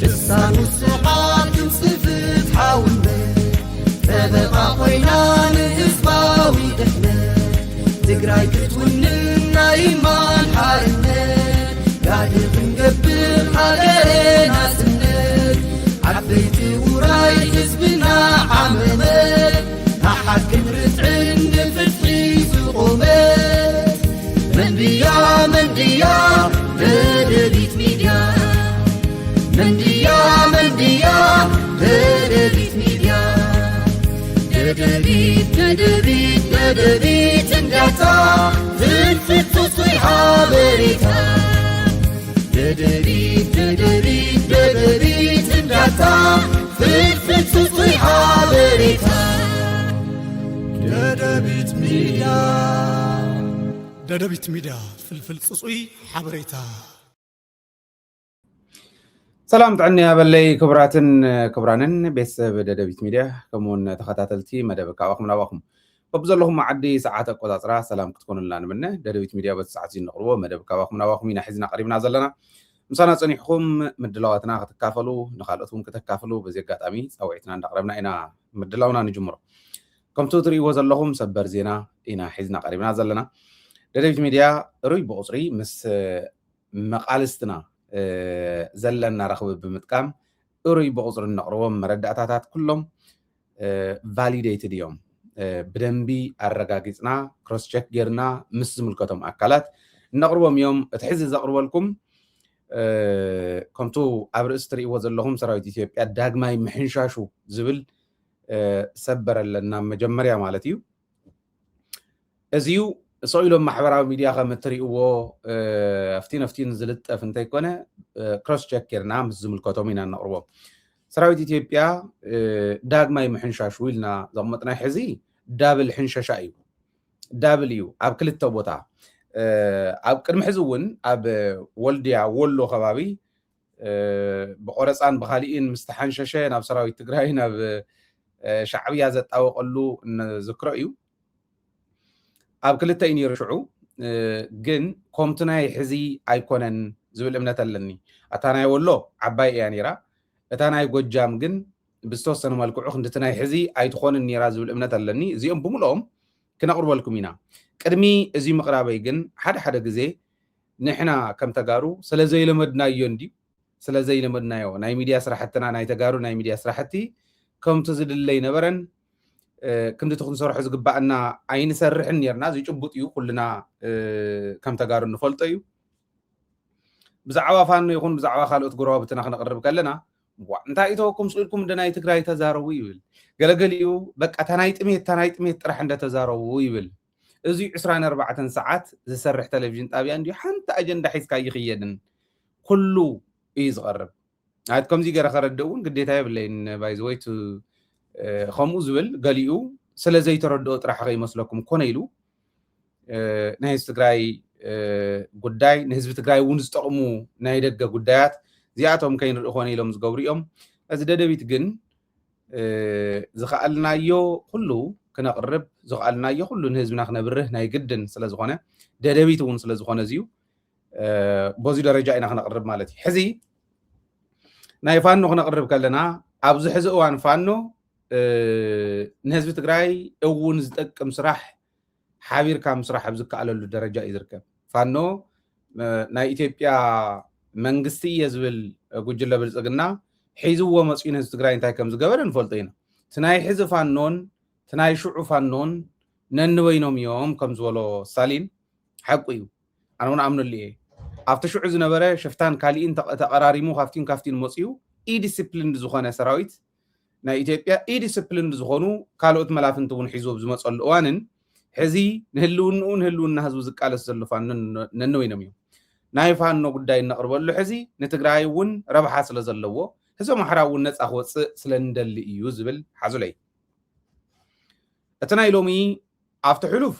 لسان الصحات انصفت حاولنا فبقى قينا نهزباوي دحنا تقراي تتوننا إيمان حالنا قادر نقبل حقرنا سنة عبيت وراي حزبنا عممت أحد كبرت عند فتحي سقومت من ديا ددبيت ميديا من ديا ددبيت ميديا ددبيت اندعتا تلفت تصيحة بريتا ددبيت اندعتا تلفت تصيحة بريتا ددبيت ميديا فلفل تصوي حبريتا سلام تعني بلي كبرانن بس بددبيت ميديا كمون تخاتلتي مدبك واخم نواخم فبزلهم معدي ساعات قطاطرا سلام كتكون لنا منه ددبيت ميديا بس ساعتين نقربو مدبك واخم نواخم حزنا قريبنا زلنا مسانا صنيحكم مدلاواتنا كتكافلوا نخالطهم كتكافلوا بزي قاطامي صويتنا نقربنا انا مدلاونا نجمرو كم تدري وزلهم سبر زينا انا حزنا قريبنا زلنا ددبيت ميديا روي بقصري مس مقالستنا زلنا رخب بمتقام روي بقصر النقروم مرداتات كلهم validated يوم بدنبي الرقاقيتنا كروس تشيك جيرنا مس ملكتهم أكلات نقروم يوم تحزز أقرب لكم كنتو عبر استري وزلهم سراويت إثيوبيا داغماي محنشاشو زبل سبر لنا مجمريا مالتيو ازيو سويلو محبراوي ميديا خمتريو افتين زلت افنتي كونه كروس تشيك كيرنا مزمل كوتومينا نقربو سراويت إثيوبيا داغماي محنشاش ويلنا ضمتنا حزي دابل حنشاشا ايو دابليو اب كلتا بوتا اب قدم حزون اب ولديا ولو خبابي بقرصان بخاليين مستحنششه ناب سراويت تግራይ ناب شعبيا زطاوقلو نذكرو ايو اب كلتا اني رشعو جن كومتناي حزي ايكونن زبل امنت لني اتاناي ولو عباي يانيرا اتاناي ጎጃም ግን بستوسن مالكو خندتناي حزي ايتخون نيرا زبل امنت لني زيهم بملوم كنقرب لكم هنا قدمي ازي مقرابي ግን حد غزي نحنا كم تغارو سلازي لمدنايو اندي سلازي لمدنايو ناي ميديا سراحتنا ناي تغارو ناي ميديا سراحتي كم تزدلي نبرن كنت تخون سرح زقبعنا عين سرح نيرنا زي جبطيو كلنا كم تغارو نفلطيو بزعوا فانو يكون بزعوا خالوت غروبتنا خنقرب كلنا انت ايتوكم سؤالكم دناي تግራይ ተዛረቡ ይብል ገለገሊዩ በቃ ተናይ ጥሜት ጥራሕ እንደ ተዛረቡ ይብል እዚ 24 ሰዓት ዝሰርሕ ቴሌቪዥን ጣብያ እንዲ ሓንተ አጀንዳ ሒስካ ይخيدን ኩሉ ይዝቀርብ አይትኩም ዚ ገረ ከረደውን ግዴታ ይብለይን ባይ ዘ ወይ ቱ خمو زبل قاليو سلازي تردو طرح يመስለኩም ኮነ ኢሉ ናይ ትግራይ ጉዳይ ንህዝቢ ትግራይ ውን ዝጠቅሙ ናይ ደገ ጉዳያት ዚኣቶም ከይንርኢ ኮነ ኢሎም ዝገብሩኦም እዚ ደደቢት ግን ዝኻልናዮ ኩሉ ክነቅርብ ዝኻልናዮ ኩሉ ንህዝብና ክነብርህ ናይ ግድን ስለዝኾነ ደደቢት ውን ስለዝኾነ እዚዩ በዚ ደረጃ ኢና ክነቅርብ ማለት እዩ ሕዚ ናይ ፋኖ ክነቅርብ ከለና ኣብዚ ሕዚ እዋን ፋኖ نهزب تግራይ እውን ዝጠቅም ስራሕ ሓቢርካ ምስራሕ ኣብ ዝከኣለሉ ደረጃ ይዝርከብ ፋኖ ናይ ኢትዮጵያ መንግስቲ የዝብል ጉጅለ ብልጽግና ሒዝዎ መጽኡ ንህዝቢ ትግራይ እንታይ ከም ዝገበረ ንፈልጦ ኢና ትናይ ሕዚ ፋኖን ትናይ ሽዑ ፋኖን ነንበይኖም እዮም ከም ዝበሎ ሳሊን ሓቂ እዩ ኣነ እውን ኣምነሉ እየ ኣብቲ ሽዑ ዝነበረ ሽፍታን ካሊእን ተቀራሪሙ ካፍቲን መጽኡ ዲሲፕሊን ዝኾነ ሰራዊት ናይ ኢትዮጵያ ዲሲፕሊን ዝኾኑ ካልኦት መላፍንቲ እውን ሒዞ ዝመጸሉ እዋንን ሕዚ ንህልውና ህዝቡ ዝቃለስ ዘሎ ፋኖ ነንበይኖም እዮም ናይ ፋኖ ጉዳይ ነቅርበሉ ሕዚ ንትግራይ እውን ረብሓ ስለ ዘለዎ ህዝቦም ኣሕራ እውን ነፃ ክወፅእ ስለንደሊ እዩ ዝብል ሓዙለይ እቲ ናይ ሎሚ ኣብቲ ሕሉፍ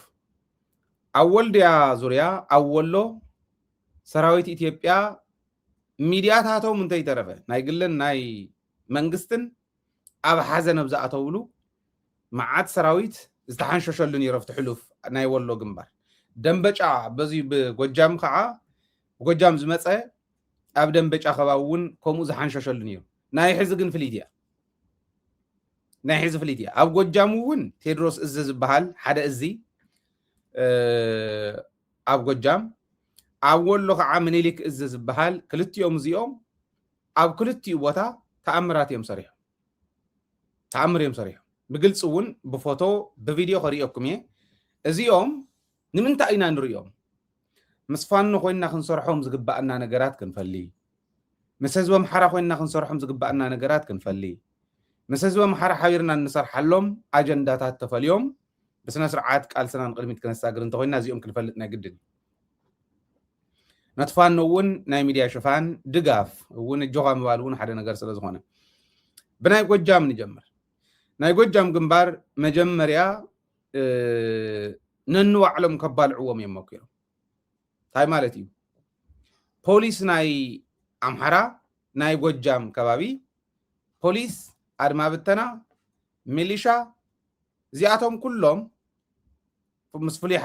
ኣብ ወልድያ ዙርያ ኣብ ወሎ ሰራዊት ኢትዮጵያ ሚድያታቶም እንታይ ተረፈ ናይ ግለን ናይ መንግስትን ኣብ ሓዘን ኣብዝኣተውሉ መዓት ሰራዊት ዝተሓንሸሸሉ ነይሩ ኣብቲ ሕሉፍ ናይ ወሎ ግንባር ደንበጫ በዚ ብጎጃም ከዓ ጎጃም ዝመፀ أبدأ بجاخباون كم زحان شاشلنيو ناي حزقن فليديا ناي حزق فليديا أبغى جامون تدرس إزاز بحال حدا إزي أبغى جام أول لغة عامني لك إزاز بحال كلت يوم زيوم أو كلت يوتا تأمرات يوم صريح تأمر يوم صريح بقلت سون بفوتو بفيديو خريقكم زيوم نمنت أين نريوم مسفان خوينا خنصرحهم زقبقنا نجارات كنفلي مسزوا محرا خوينا خنصرحهم زقبقنا نجارات كنفلي مسزوا محرا حويرنا نصرح لهم أجندات تفليوم بس نسرعات قال سنة قلمت كنستاجر انت خوينا زيوم كنفلتنا جدا نتفان نون ناي ميديا شفان دقاف ون الجوغام والون حدا نجار سلازخونه بناي قجام نجمر ناي قجام جنبار مجمر يا ننو علم كبال عوام يموكيرو هاي مالتي بوليس ناي أمحرا ناي قجام كبابي بوليس أرما بتنا ميليشا زياتهم كلهم مسفلي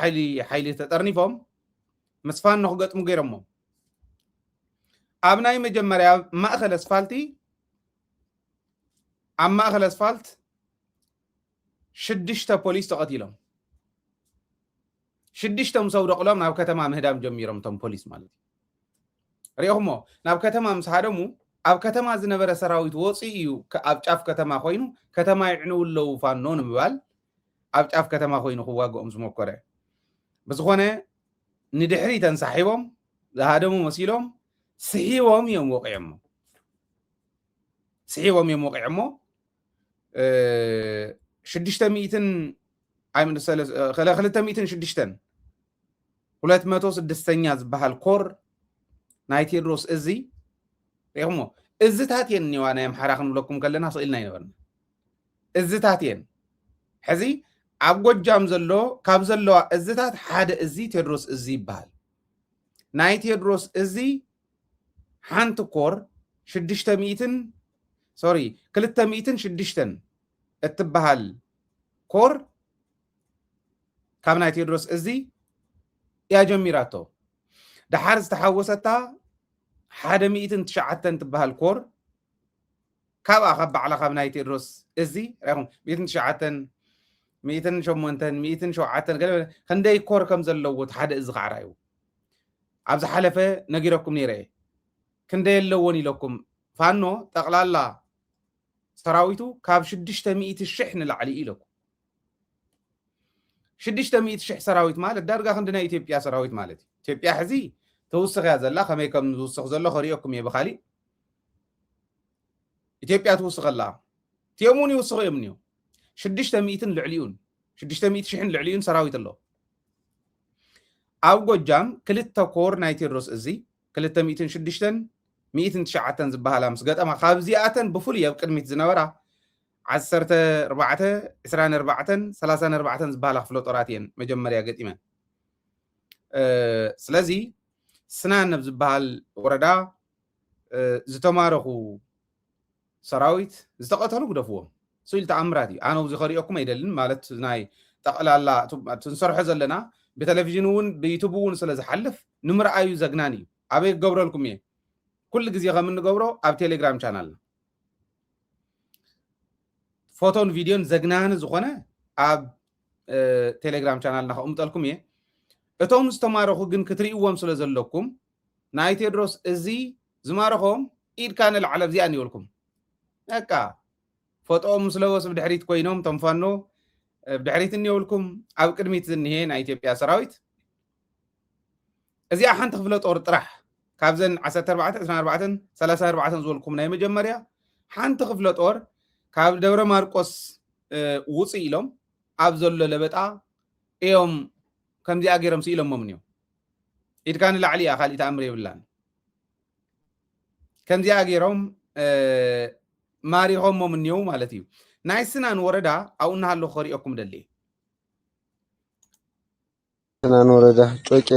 حيلي تترنيفهم مسفان نخقت مغيرمو أبناي مجمريا ما أخل أسفالتي أما أخل أسفالت شدشتا بوليس تقتيلهم شدشتا مسودق لهم ناب كتما مهدام جميرم تم بوليس مالتي ريهمو ناب كتما مسحادمو أب كتما زنبر سراويت وصيو أب جاف كتما خوينو كتما يعنو اللو فانون مبال أب جاف كتما خوينو خواقو أمسمو كوري بس خواني ندحري تنسحيبهم هادمو مسيلهم سحيبهم يوم وقعمو سحيبهم يوم وقعمو شدشتا ميتن أي من السلس خلتا ميتن شدشتن ولات ماتوس الدستانياز بهالكور نايتي الروس إزي يهمو إزتاتين نيوانا يمحراخن لكم كلنا صيلنا ينورنا إزتاتين حزي أبغى جام زلو كاب زلو إزتات حاد إزي تدرس إزي بهال نايتي الروس إزي حانت كور شدشتا ميتن سوري كلتا ميتن شدشتن اتبهال كور كاب نايتي الروس إزي يا جميراتو ده حارس تحوستا حدا ميتن تشعتن تبهال كور كاب أخب على خاب نايتي الروس إزي رغم ميتن تشعتن ميتن شمونتن ميتن شوعتن قال خندي كور كم زلوت حدا إز غعرايو عبز حلفة نجيركم نيري كندي اللوني لكم فانو تقلالا سراويتو كاب شدشتا ميت الشحن العلي لكم شدشتا ميت الشح سراويت مالت دارقا خندنا إثيوبيا سراويت مالتي إثيوبيا حزي توسخ يا زلا خميكم توسخ زلا خريقكم يا بخالي إثيوبيا توسخ الله تيموني وسخ يمنيو شدشتا ميتن العليون شدشتا ميت شحن العليون سراويت الله أو قجام كلتا كور نايتي الروس إزي كلتا ميتن شدشتن ميتن تشعتن زبها لامس قد أما خابزياتن بفوليا بقدميت زنورا عسرت ربعته إسران ربعتن سلاسان ربعتن زبها لخفلو طراتين مجمريا قد إيمان سلازي سنان نبزبها الوردا زتمارخو سراويت زتقتلو قدفوهم سويل تأمراتي أنا وزي خريقكم يدلن مالت ناي تقل الله تنصرح زلنا بتلفزيونون بيوتيوبون سلازي حلف نمر آيو زغناني أبي قبرو لكم يه كل جزي غمن قبرو أب تيليجرام شانل فوتون فيديون زغنان زخونه أب تيليجرام شانل نخو أمتلكم يه اتوم استمارخو جن كتريقوهم سلازلكم نايتي دروس إزي زمارخهم إيد كان العلب زياني ولكم هكا فوتوم سلوس بدحريت كوينوم تنفانو بدحريت نيولكم أو كلمة زنهين إثيوبيا سراويت إزي أحن تخفلت أور طرح كابزن 14 24 34 زولكم ناي مجمريا حن تخفلت أور كاب دورة ماركوس وصي لهم أبزل لبتا يوم كم دي أجرم سيلهم ممنيو إذا كان العلي أخالي تأمري بالله كم دي أجرم ماري هم من يوم مالتيو نايسنا نوردا أو نهالو خريقكم دلي سنا نوردا توك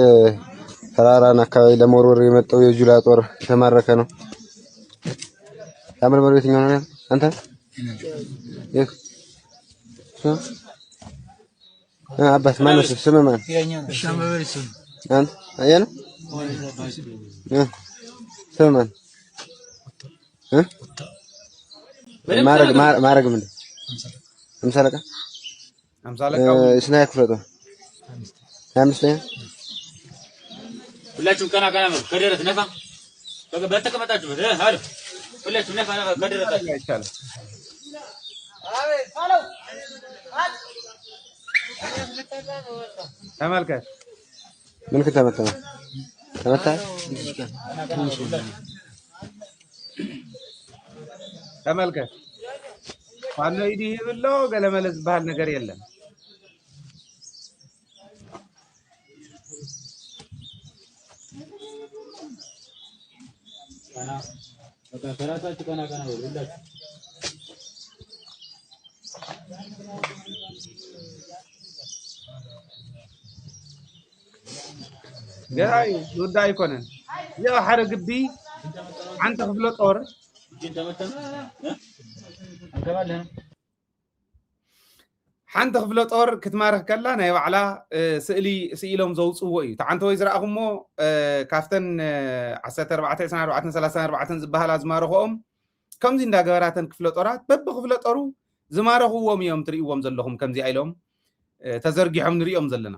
ترارانا كاي لمورور يمطو يجولا طور تماركه ነው ታምር የትኛው ነው አንተ ይህ አባስ ማነው ስም ማን ሻምበሪሱ አንተ አየነ سلمان ها ማረግ ምን አምሳለቃ ስናይ ክፍለጦ 25 ሁላችሁም ቀና ነው ከደረት ነፋ በተቀመጣችሁበት አይደል ሁላችሁም ነፋ ከደረታችሁ ይቻላል ተመልከት ምን ከተመታ ተመልከት ፋኖ ይዲህ ብሎ ገለመለዝ ባህል ነገር የለም ከራሳችሁ ቀና በሉ ሁላችሁ ገራይ ሉዳ አይኮነን ያው ሓደ ግቢ አንተ ክፍለ ጦር ሓንቲ ክፍለ ጦር ክትማርኽ ከላ ናይ ባዕላ ስእሎም ዘውፅዎ እዩ ተዓንተ ወይ ዝረኣኹሞ ካፍተን 14 ዝበሃላ ዝማረኽኦም ከምዚ እንዳገበራተን ክፍለ ጦራት በቢ ክፍለ ጦሩ ዝማረኽዎም እዮም ትርእይዎም ዘለኹም ከምዚ ኢሎም ተዘርጊሖም ንሪኦም ዘለና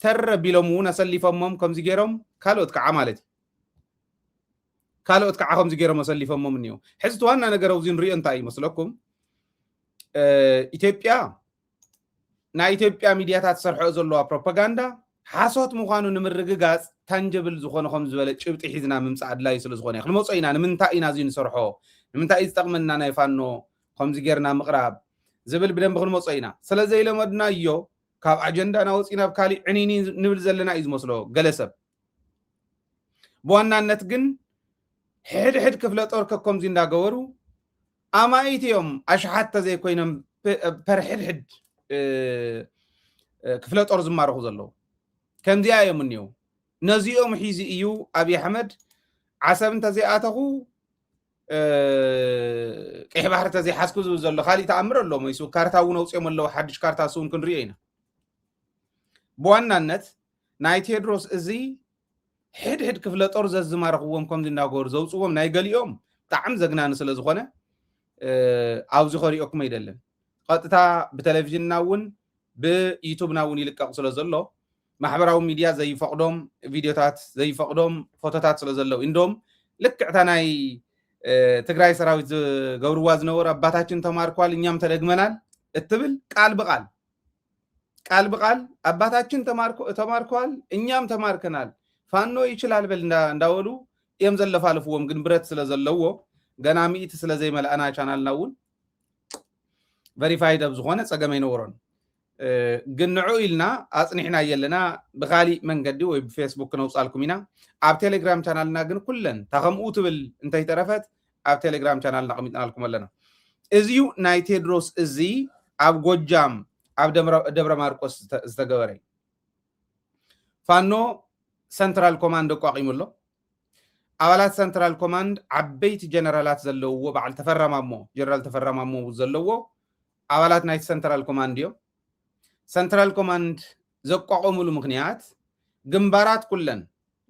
ተረቢሎም እውን ኣሰሊፎሞም ከምዚ ገይሮም ካልኦት ከዓ ማለት እዩ ካልኦት ከዓ ከምዚ ገይሮም ኣሰሊፎሞም እኒኡ ሕዚ እቲ ዋና ነገር ኣብዚ ንሪኦ እንታይ ይመስለኩም ኢትዮጵያ ናይ ኢትዮጵያ ሚድያታት ዝሰርሕኦ ዘለዋ ፕሮፓጋንዳ ሓሶት ምዃኑ ንምርግጋፅ ታንጀብል ዝኾነ ከም ዝበለ ጭብጢ ሒዝና ምምፃእ ኣድላዩ ስለ ዝኾነ እዩ ክንመፆ ኢና ንምንታይ ኢና እዚ ንሰርሖ ንምንታይ እዩ ዝጠቕመና ናይ ፋኖ ከምዚ ጌርና ምቕራብ ዝብል ብደንቢ ክንመፆ ኢና ስለዘይለመድናዮ ካብ ኣጀንዳና ወፂና ኣብ ካሊእ ዕኒኒ ንብል ዘለና እዩ ዝመስሎ ገለሰብ ብዋናነት ግን ሕድሕድ ክፍለ ጦር ከምዚ እንዳገበሩ ኣማኢት እዮም ኣሽሓት ተዘይኮይኖም ፐርሕድሕድ ክፍለ ጦር ዝማረኹ ዘለዉ ከምዚኣ እዮም እኒው ነዚኦም ሒዚ እዩ ኣብዪ ኣሕመድ ዓሰብ እንተዘይኣተኹ ቀይሕ ባሕሪ ተዘይሓስኩ ዝብል ዘሎ ካሊእ ተኣምር ኣሎ መይሱ ካርታ እውን ኣውፅኦም ኣለዉ ሓድሽ ካርታ ስውን ክንሪኦ ኢና ብዋናነት ናይ ቴድሮስ እዚ ሕድሕድ ክፍለ ጦር ዘዝማረኽዎም ከምዚ እንዳገበሩ ዘውፅዎም ናይ ገሊኦም ብጣዕሚ ዘግናኒ ስለ ዝኾነ ኣብዚ ከሪኦኩም ኣይደለን ቀጥታ ብቴሌቭዥንና እውን ብዩቱብና እውን ይልቀቕ ስለ ዘሎ ማሕበራዊ ሚድያ ዘይፈቅዶም ቪድዮታት ዘይፈቅዶም ፎቶታት ስለ ዘለው እንዶም ልክዕታ ናይ ትግራይ ሰራዊት ዝገብርዋ ዝነበሩ አባታችን ተማርኳል እኛም ተደግመናል እትብል ቃል በቃል አባታችን ተማርኳል እኛም ተማርከናል ፋኖ ይችላል በል እንዳወሉ እዮም ዘለፋልፍዎም ግን ብረት ስለ ዘለዎ ገና ሚኢት ስለ ዘይመልአና ቻናልና እውን ቨሪፋይድ ኣብ ዝኾነ ፀገም ኣይነበሮን ግን ንዑ ኢልና ኣፅኒሕና የለና ብኻሊእ መንገዲ ወይ ብፌስቡክ ነውፃልኩም ኢና ኣብ ቴሌግራም ቻናልና ግን ኩለን ታኸምኡ ትብል እንታይ ተረፈት ኣብ ቴሌግራም ቻናልና ቀሚጥናልኩም ኣለና እዚዩ ናይ ቴድሮስ እዚ ኣብ ጎጃም ኣብ ደብረ ማርቆስ ዝተገበረ ፋኖ ሰንትራል ኮማንድ ኣቋቂሙሎ ኣባላት ሰንትራል ኮማንድ ዓበይቲ ጀነራላት ዘለውዎ በዓል ተፈረማሞ ጀነራል ተፈረማሞ ዘለዎ ኣባላት ናይ ሰንትራል ኮማንድ እዮም ሰንትራል ኮማንድ ዘቋቆሙሉ ምክንያት ግንባራት ኩለን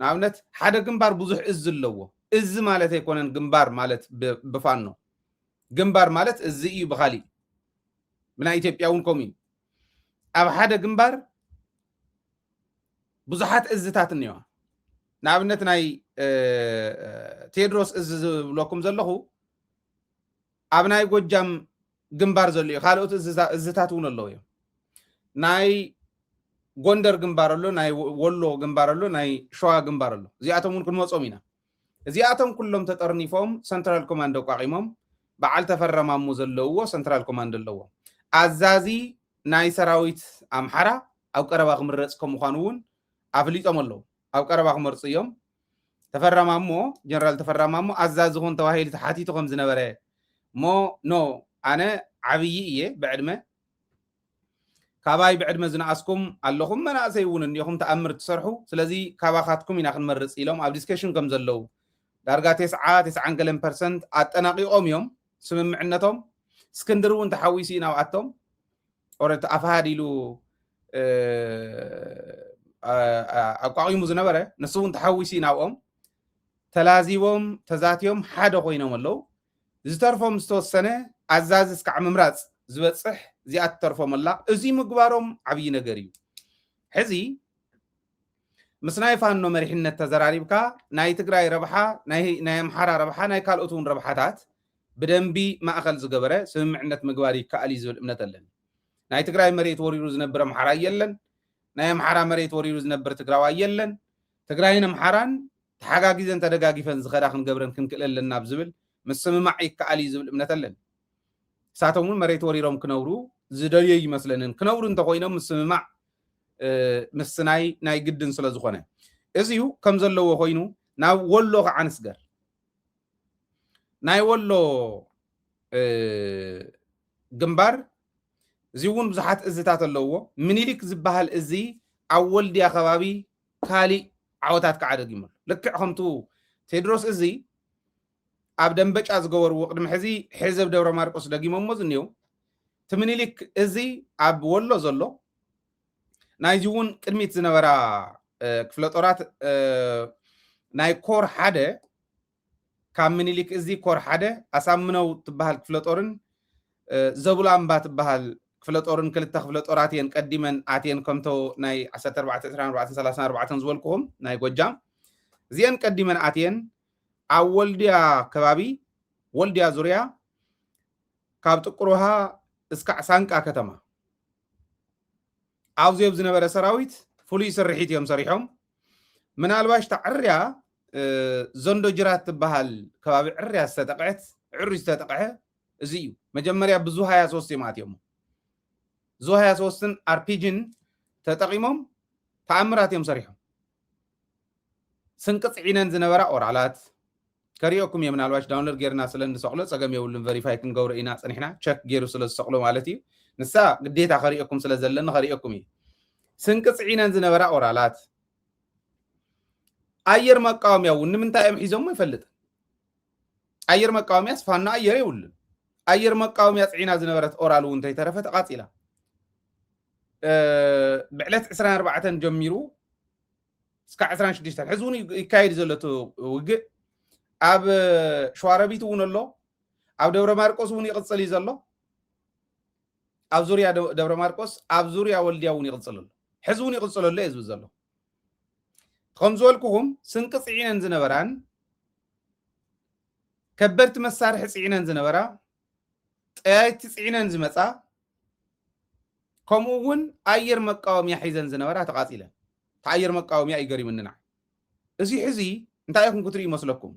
ንኣብነት ሓደ ግንባር ብዙሕ እዝ ኣለዎ እዝ ማለት ኣይኮነን ግንባር ማለት ብፋኖ ግንባር ማለት እዚ እዩ ብኻሊእ ብናይ ኢትዮጵያ እውን ከምኡ ኣብ ሓደ ግንባር ብዙሓት እዝታት እኒዋ ንኣብነት ናይ ቴድሮስ እዝ ዝብለኩም ዘለኹ ኣብ ናይ ጎጃም ግንባር ዘሎ እዩ ካልኦት እዝታት እውን ኣለዉ እዮም ናይ ጎንደር ግንባር ኣሎ ናይ ወሎ ግንባር ኣሎ ናይ ሸዋ ግንባር ኣሎ እዚኣቶም እውን ክንመፆም ኢና እዚኣቶም ኩሎም ተጠርኒፎም ሰንትራል ኮማንድ ኣቋቂሞም በዓል ተፈረማሙ ዘለውዎ ሰንትራል ኮማንድ ኣለዎ ኣዛዚ ናይ ሰራዊት ኣምሓራ ኣብ ቀረባ ክምረፅ ከም ምዃኑ እውን ኣፍሊጦም ኣለዉ ኣብ ቀረባ ክመርፁ እዮም ተፈረማሞ ጀነራል ተፈረማሞ ኣዛዚ ኹን ተባሂሉ ተሓቲቱ ከም ዝነበረ ሞ ኖ ኣነ ዓብዪ እየ ብዕድመ ካባይ ብዕድመ ዝነኣስኩም ኣለኹም መናእሰይ እውን እኒኹም ተኣምር ትሰርሑ ስለዚ ካባኻትኩም ኢና ክንመርፅ ኢሎም ኣብ ዲስከሽን ከም ዘለው ዳርጋ 99% ኣጠናቂቖም እዮም ስምምዕነቶም እስክንድር እውን ተሓዊሱ ናብኣቶም ኦረት ኣፋሃድ ኢሉ ኣቋቂሙ ዝነበረ ንሱ እውን ተሓዊሱ ናብኦም ተላዚቦም ተዛትዮም ሓደ ኮይኖም ኣለው ዝተርፎም ዝተወሰነ ኣዛዝ እስካዕ ምምራፅ ዝበፅሕ እዚኣት ተርፎም ኣላ እዚ ምግባሮም ዓብይ ነገር እዩ ሕዚ ምስ ናይ ፋኖ መሪሕነት ተዘራሪብካ ናይ ትግራይ ረብሓ ናይ ኣምሓራ ረብሓ ናይ ካልኦት እውን ረብሓታት ብደንቢ ማእኸል ዝገበረ ስምምዕነት ምግባር ይከኣል እዩ ዝብል እምነት ኣለኒ ናይ ትግራይ መሬት ወሪሩ ዝነብር ኣምሓራ የለን ናይ ኣምሓራ መሬት ወሪሩ ዝነብር ትግራዋይ የለን ትግራይን ኣምሓራን ተሓጋጊዘን ተደጋጊፈን ዝኸዳ ክንገብረን ክንክእል ኣለና ብዝብል ምስምማዕ ይከኣል እዩ ዝብል እምነት ኣለኒ እሳቶም እውን መሬት ወሪሮም ክነብሩ ዝደልዩ ይመስለንን ክነብሩ እንተኮይኖም ምስምማዕ ምስናይ ናይ ግድን ስለ ዝኾነ እዚዩ ከም ዘለዎ ኮይኑ ናብ ወሎ ከዓ ንስገር ናይ ወሎ ግንባር እዚ እውን ብዙሓት እዝታት ኣለዎ ምኒልክ ዝበሃል እዚ ኣብ ወልድያ ከባቢ ካሊእ ዓወታት ከዓ ደጊሙ ልክዕ ከምቱ ቴድሮስ እዚ ኣብ ደንበጫ ዝገበርዎ ቅድሚ ሕዚ ሕዘብ ደብረ ማርቆስ ደጊሞሞ ዝኒው እቲ ምኒልክ እዚ ኣብ ወሎ ዘሎ ናይዚ እውን ቅድሚት ዝነበራ ክፍለ ጦራት ናይ ኮር ሓደ ካብ ምኒልክ እዚ ኮር ሓደ ኣሳምነው ትበሃል ክፍለ ጦርን ዘቡላ እምባ ትበሃል ክፍለ ጦርን ክልተ ክፍለ ጦራት እየን ቀዲመን ኣትየን ከምቶ ናይ 1434 ዝበልኩዎም ናይ ጎጃም እዚአን ቀዲመን ኣትየን ኣብ ወልድያ ከባቢ ወልድያ ዙርያ ካብ ጥቁሩሃ እስካዕ ሳንቃ ከተማ ኣብዚኦም ዝነበረ ሰራዊት ፍሉይ ስርሒት እዮም ሰሪሖም ምናልባሽ ተዕርያ ዘንዶ ጅራት ትበሃል ከባቢ ዕርያ ዝተጠቅዐት ዕሩ ዝተጠቅዐ እዚ እዩ መጀመርያ ብዙ 23 እዮም ኣትዮም ዙ 23ን አርፒጂን ተጠቂሞም ተኣምራት እዮም ሰሪሖም ስንቅፅ ዒነን ዝነበራ ኦራላት ከሪኦኩም እዮም ምናልባሽ ዳውንሎድ ጌርና ስለንሰቅሎ ፀገም የብሉን ቨሪፋይ ክንገብሮ ኢና ፀኒሕና ቸክ ገይሩ ስለዝሰቅሎ ማለት እዩ ንሳ ግዴታ ከሪኦኩም ስለዘለና ከሪኦኩም እዩ ስንቅፅ ዒነን ዝነበራ ኦራላት ኣየር መቃወሚያ እውን ንምንታይ እዮም ሒዞሞ ይፈልጥ ኣየር መቃወሚያ ስፋና ኣየር የብሉን ኣየር መቃወሚያ ፅዒና ዝነበረት ኦራል እውን ተይተረፈ ተቃፂላ ብዕለት 24 ጀሚሩ እስካዕ 26 ሕዚ እውን ይካየድ ዘለቶ ውግእ ኣብ ሸዋረቢት እውን ኣሎ ኣብ ደብረ ማርቆስ እውን ይቅፅል እዩ ዘሎ ኣብ ዙርያ ደብረ ማርቆስ ኣብ ዙርያ ወልድያ እውን ይቅፅል ኣሎ ሕዚ እውን ይቅፅል ኣሎ እዩ ዝብል ዘሎ ከም ዝበልኩኹም ስንቂ ፅዒነን ዝነበራን ከበድቲ መሳርሒ ፅዒነን ዝነበራ ጠያይቲ ፅዒነን ዝመፃ ከምኡ እውን ኣየር መቃወሚያ ሒዘን ዝነበራ ተቃፂለን ተኣየር መቃወሚያ ይገሪምንና እዚ ሕዚ እንታይ ይኹም ክትርኢ ይመስለኩም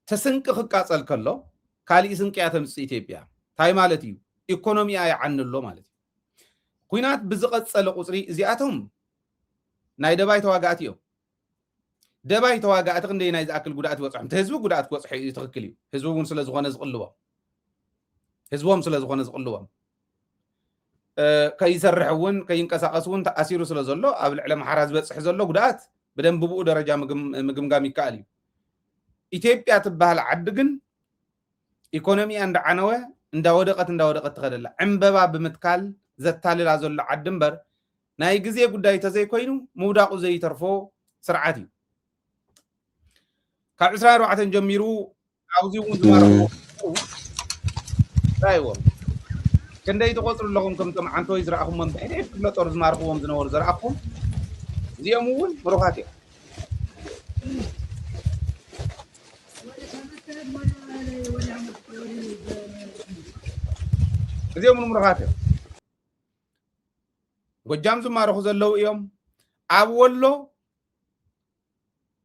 ተስንቂ ክቃፀል ከሎ ካሊእ ስንቂያ ተምፅእ ኢትዮጵያ እንታይ ማለት እዩ ኢኮኖሚያ ይዓንሎ ማለት እዩ ኩናት ብዝቐፀለ ቁፅሪ እዚኣቶም ናይ ደባይ ተዋጋእቲ እዮም ደባይ ተዋጋእቲ ክንደይ ናይ ዝኣክል ጉድኣት ይበፅሖም ህዝቢ ጉድኣት ክበፅሖ እዩ ትኽክል እዩ ህዝቢ እውን ስለዝኾነ ዝቕልቦም ህዝቦም ስለዝኾነ ዝቕልቦም ከይሰርሕ እውን ከይንቀሳቀስ እውን ተኣሲሩ ስለ ዘሎ ኣብ ልዕሊ ኣምሓራ ዝበፅሕ ዘሎ ጉድኣት ብደንብ ብኡ ደረጃ ምግምጋም ይከኣል እዩ ኢትዮጵያ ትበሃል ዓዲ ግን ኢኮኖሚያ እንዳዓነወ እንዳወደቀት ትኸደላ ዕንበባ ብምትካል ዘታልላ ዘሎ ዓዲ እምበር ናይ ግዜ ጉዳይ ተዘይኮይኑ ምውዳቁ ዘይተርፎ ስርዓት እዩ ካብ 24 ጀሚሩ ኣብዚ እውን ዝማረኹ رايوم كندي تقصر لهم كم تم عن تويز رأخهم من بحريف كل طرز مارخوهم زنور زرأخهم زيامون مروحاتي زيامون مروحاتي قجام زمارخو زلو يوم أولو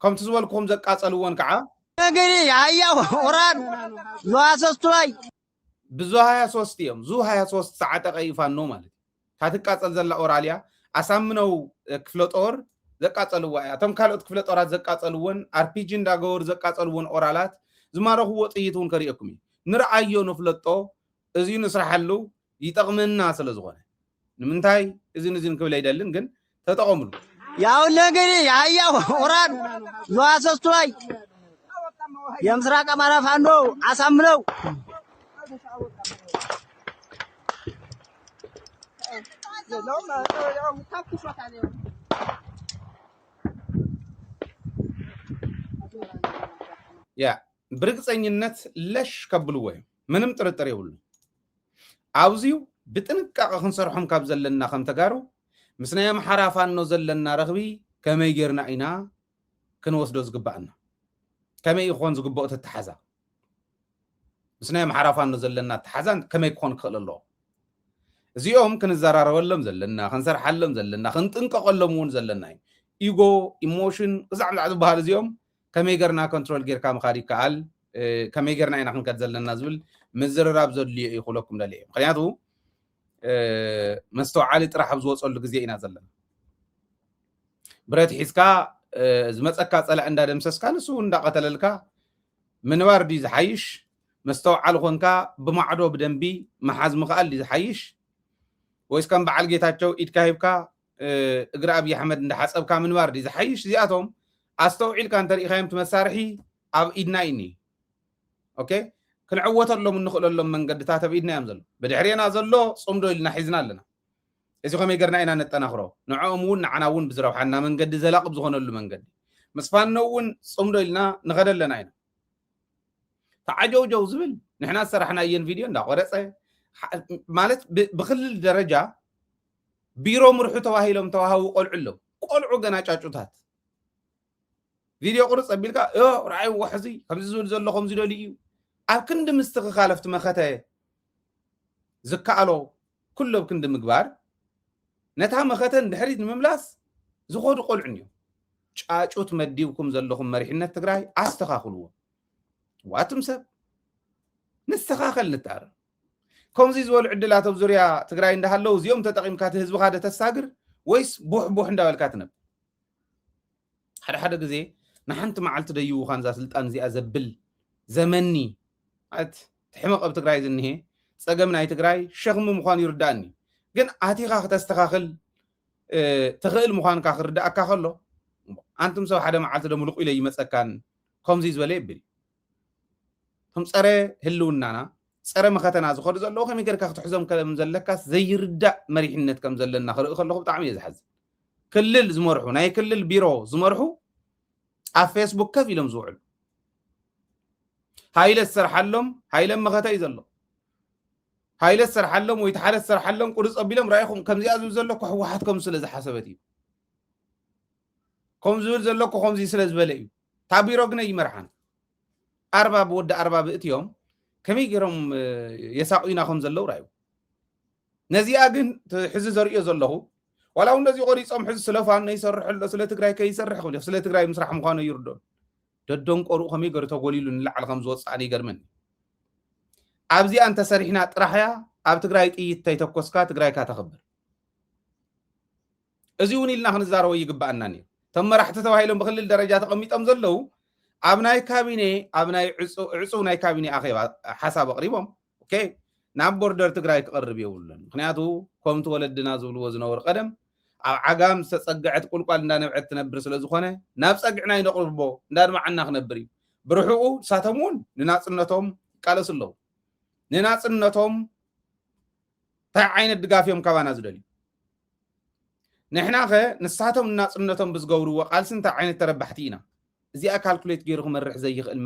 كم تزولكم زكاة ألوان كعا نجري هيا وران زواسستوي ብዙ 23 እዮም ዙ 23 ሰዓት ቀይፋን ነው ማለት ታትቃጸል ዘላ ኦራሊያ አሳምነው ክፍለ ጦር ዘቃጸልዋ ያቶም ካልኦት ክፍለ ጦራት ዘቃጸልውን አርፒጂ እንዳገወር ዘቃጸልውን ኦራላት ዝማረኹ ወጥይቱን ከሪእኩም ንርአዮ ንፍለጦ እዚ ንስራሐሉ ይጠቅመና ስለዝኾነ ንምንታይ እዚ ክብል አይደልን ግን ተጠቀሙሉ ያው ነገሪ ያያ ኦራን ዘዋሰስቶይ የምስራቅ አማራ ፋኖ አሳምነው ያ ብርግፀኝነት ለሽ ከብልዎ ምንም ጥርጥር የብሉ ኣብዚዩ ብጥንቃቐ ክንሰርሖም ካብ ዘለና ከም ተጋሩ ምስ ናይ ኣምሓራ ፋኖ ዘለና ረኽቢ ከመይ ጌርና ኢና ክንወስዶ ዝግባአና ከመይ ይኾን ዝግብኦ ተተሓዛ ምስ ናይ ኣምሓራ ፋኖ ዘለና ተሓዛን ከመይ ክኾን ክኽእል ኣለዎ እዚኦም ክንዘራረበሎም ዘለና ክንሰርሓሎም ዘለና ክንጥንቀቐሎም እውን ዘለና ኢጎ ኢሞሽን ቅዛዕ ምዛዕ ዝበሃል እዚኦም ከመይ ጌርና ኮንትሮል ጌርካ ምኻድ ይከኣል ከመይ ጌርና ኢና ክንከድ ዘለና ዝብል ምዝርራብ ዘድልዮ እዩ ክብለኩም ደልየ ምክንያቱ መስተውዓሊ ጥራሕ ኣብ ዝወፀሉ ግዜ ኢና ዘለና ብረት ሒዝካ ዝመፀካ ፀላእ እንዳደምሰስካ ንሱ እንዳቀተለልካ ምንባር ዲ ዝሓይሽ መስተውዓሊ ኮንካ ብማዕዶ ብደንቢ መሓዝ ምኽኣል ዲ ዝሓይሽ ወይስ ከም በዓል ጌታቸው ኢድካ ሂብካ እግሪ ኣብይ ኣሕመድ እንዳሓፀብካ ምንባር ዲ ዝሓይሽ እዚኣቶም ኣስተውዒልካ እንተሪኢኻዮም እቲ መሳርሒ ኣብ ኢድና እኒ ኦኬ ክንዕወተሎም እንኽእለሎም መንገድታት ኣብ ኢድና እዮም ዘሎ ብድሕሪና ዘሎ ፅምዶ ኢልና ሒዝና ኣለና እዚ ከመይ ጌርና ኢና ነጠናኽሮ ንዕኦም እውን ንዓና እውን ብዝረብሓና መንገዲ ዘላቕ ብዝኾነሉ መንገዲ ምስ ፋኖ እውን ፅምዶ ኢልና ንኸደ ኣለና ኢና ተዓጀውጀው ዝብል ንሕና ዝሰራሕናየን ቪድዮ እንዳቆረፀ ማለት ብክልል ደረጃ ቢሮ ምርሑ ተባሂሎም ተዋሃቡ ቆልዑ ኣለው ቆልዑ ገና ጫጩታት ቪድዮ ቁርፅ ኣቢልካ ራእይ ዋሕዚ ከምዚ ዝብል ዘሎ ከምዚ ደሊ እዩ ኣብ ክንዲ ምስትኽኻል ኣብቲ መኸተ ዝከኣሎ ኩሉ ኣብ ክንዲ ምግባር ነታ መኸተ ንድሕሪት ንምምላስ ዝኸዱ ቆልዑ እዮም ጫጩት መዲብኩም ዘለኹም መሪሕነት ትግራይ ኣስተኻኽልዎ ዋትም ሰብ ንስተኻኸል ንታረም ከምዚ ዝበሉ ዕድላት ኣብ ዙርያ ትግራይ እንዳሃለው እዚኦም ተጠቒምካ እቲ ህዝብካ ደ ተሳግር ወይስ ቡሕ እንዳበልካ ትነብር ሓደ ግዜ ንሓንቲ መዓልቲ ደይውካ ንዛ ስልጣን እዚኣ ዘብል ዘመኒ ማለት ትሕመቕ ኣብ ትግራይ ዝኒሄ ፀገም ናይ ትግራይ ሸኽሚ ምዃኑ ይርዳእኒ ግን ኣቲኻ ክተስተኻኽል ትኽእል ምዃንካ ክርዳእካ ከሎ ኣንቱም ሰብ ሓደ መዓልቲ ደ ምልቁ ኢለ ይመፀካን ከምዚ ዝበለ ይብል ከም ፀረ ህልውናና ፀረ መኸተና ዝኸዱ ዘለዉ ከመይ ጌርካ ክትሕዞም ከም ዘለካስ ዘይርዳእ መሪሕነት ከም ዘለና ክርኢ ከለኹ ብጣዕሚ እየ ዝሓዝን ክልል ዝመርሑ ናይ ክልል ቢሮ ዝመርሑ ኣብ ፌስቡክ ከፍ ኢሎም ዝውዕሉ ሃይለ ዝሰርሓሎም ሃይለ መኸተ እዩ ዘሎ ሃይለ ዝሰርሓሎም ወይ ተሓለ ዝሰርሓሎም ቁርፅ ኣቢሎም ራእይኹም ከምዚኣ ዝብል ዘለኩ ሕወሓት ከም ስለ ዝሓሰበት እዩ ከም ዝብል ዘለኩ ከምዚ ስለ ዝበለ እዩ እታ ቢሮ ግነ ይመርሓን ኣርባብ ወዲ ኣርባብ እትዮም ከመይ ገይሮም የሳቑና ከም ዘለው ራእዩ ነዚኣ ግን ሕዚ ዘርእዮ ዘለኹ ዋላ እውን ነዚ ቆሪፆም ሕዚ ስለ ፋኖ ይሰርሕ ኣሎ ስለ ትግራይ ከይሰርሕ ክብል ስለ ትግራይ ምስራሕ ምዃኑ ይርድኦን ደደንቆርኡ ከመይ ገይሩ ተጎሊሉ ንላዕሊ ከም ዝወፅኣኒ ይገርመኒ ኣብዚኣ እንተሰሪሕና ጥራሕያ ኣብ ትግራይ ጥይት ተይተኮስካ ትግራይካ ተኽብር እዚ እውን ኢልና ክንዛረቦ ይግባአና ነይሩ እቶም መራሕቲ ተባሂሎም ብክልል ደረጃ ተቐሚጦም ዘለው ኣብ ናይ ካቢኔ ኣብ ናይ ዕፁብ ናይ ካቢኔ ኣኼባ ሓሳብ ኣቕሪቦም ኦኬ ናብ ቦርደር ትግራይ ክቐርብ የብሉን ምክንያቱ ከምቲ ወለድና ዝብልዎ ዝነበሩ ቀደም ኣብ ዓጋም ዝተፀግዐት ቁልቋል እንዳነብዐት ትነብር ስለ ዝኾነ ናብ ፀግዕና ይነቕርቦ እንዳድማዓና ክነብር እዩ ብርሑቑ ንሳቶም እውን ንናፅነቶም ይቃለሱ ኣለዉ ንናፅነቶም እንታይ ዓይነት ድጋፍ እዮም ካባና ዝደልዩ ንሕና ኸ ንሳቶም ንናፅነቶም ብዝገብርዎ ቃልሲ እንታይ ዓይነት ተረባሕቲ ኢና እዚኣ ካልኩሌት ገይሩ ክመርሕ ዘይኽእል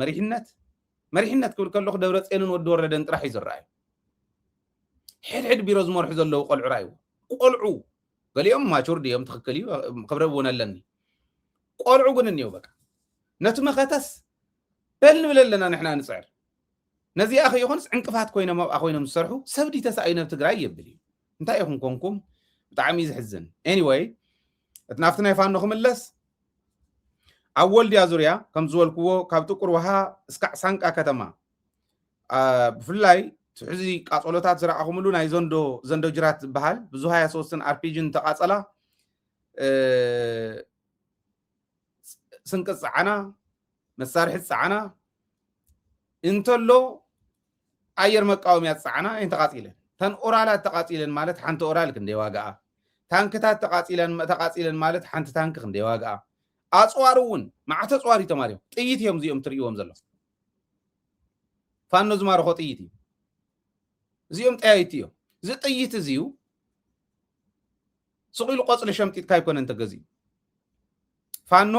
መሪሕነት ክብል ከለኹ ደብረፅዮንን ወዲ ወረደን ጥራሕ እዩ ዝረኣዩ ሕድሕድ ቢሮ ዝመርሑ ዘለዉ ቆልዑ ራእዩ ቆልዑ ገሊኦም ማቹርድ እዮም ትኽክል እዩ ክብረብ እውን ኣለኒ ቆልዑ ግን እኒው በቃ ነቲ መኸተስ በል ንብል ኣለና ንሕና ንፅዕር ነዚኣ ኸ ይኹንስ ዕንቅፋት ኮይኖም ኣብኣ ኮይኖም ዝሰርሑ ሰብዲ ተሳኢነ ኣብ ትግራይ የብል እዩ እንታይ ኢኹም ኮንኩም ብጣዕሚ ዝሕዝን ኤኒዌይ እቲ ናፍቲ ናይ ፋኖ ክምለስ ኣብ ወልድያ ዙርያ ከም ዝበልክዎ ካብ ጥቁር ውሃ እስካዕ ሳንቃ ከተማ ብፍላይ ሕዚ ቃፀሎታት ዝረኣኹምሉ ናይ ዘንዶ ጅራት ዝበሃል ብዙ 23 ኣርፒጅን ተቃፀላ ስንቂ ፀዓና መሳርሒ ፀዓና እንተሎ ኣየር መቃወምያ ፀዓና እየን ተቃፂለን ተን ኦራላት ተቃፂለን ማለት ሓንቲ ኦራል ክንደይ ዋግኣ ታንክታት ተቃፂለን ማለት ሓንቲ ታንክ ክንደይ ዋግኣ ኣፅዋር እውን ማዕተ ኣፅዋር እዩ ተማርዮም ጥይት እዮም እዚኦም ትርእይዎም ዘሎ ፋኖ ዝማርኾ ጥይት እዩ እዚኦም ጠያይቲ እዮም እዚ ጥይት እዚዩ ስቑኢሉ ቆፅሊ ሸምጢትካ ኣይኮነን ተገዚኡ ፋኖ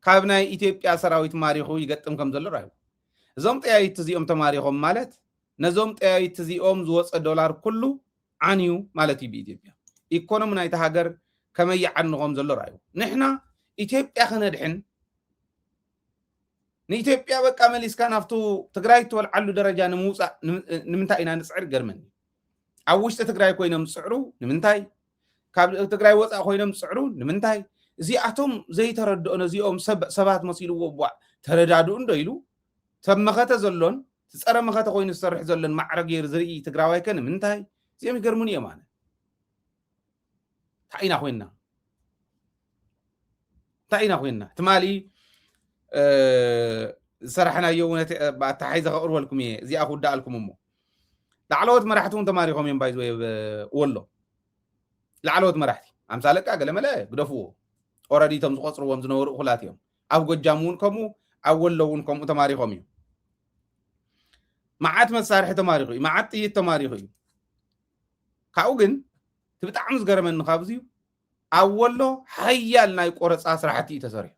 ካብ ናይ ኢትዮጵያ ሰራዊት ማሪኹ ይገጥም ከም ዘሎ ራእዩ زوم تيايت تزيوم تماريخهم مالت نزوم تيايت تزيوم زوص $1 كله عنيو مالتي بإثيوبيا إيكونومي نايت هاجر كما يعنهم زلو رايو نحنا إثيوبيا خندحن نيثيوبيا بقى مليس كان افتو تግራይ ተወልዓሉ ደረጃ ንምውፃእ ንምንታይ ኢና ንፅዕር ገርመኒ ኣብ ውሽጢ ትግራይ ኮይኖም ዝፅዕሩ ንምንታይ ካብ ትግራይ ወፃእ ኮይኖም ዝፅዕሩ ንምንታይ እዚኣቶም ዘይተረድኦ ነዚኦም ሰባት መሲልዎ ቧዕ ተረዳድኡ እንዶ ኢሉ ተመኸተ ዘሎን ትፀረ መኸተ ኮይኑ ዝሰርሕ ዘሎን ማዕረግ ገይር ዝርኢ ትግራዋይ ከ ንምንታይ እዚኦም ይገርሙን እዮም ኣነ ታይና ኮይና ትማሊ سرحنا يوم تحيز غور لكم زي أخو دالكم أمه لعلوت مرحتون تماريخهم ينبايز والله لعلوت مرحتي أمثالك أقل ملا قدفوه أوردي تمسقصر ومزنور خلاتهم أو قد جامون كمو أول لون كمو تماريخهم معات مسارح تماريخي معات تيه تماريخي كأوجن تبتعمز قرم النخابزيو أول له حيالنا يقرص أسرحتي تسرح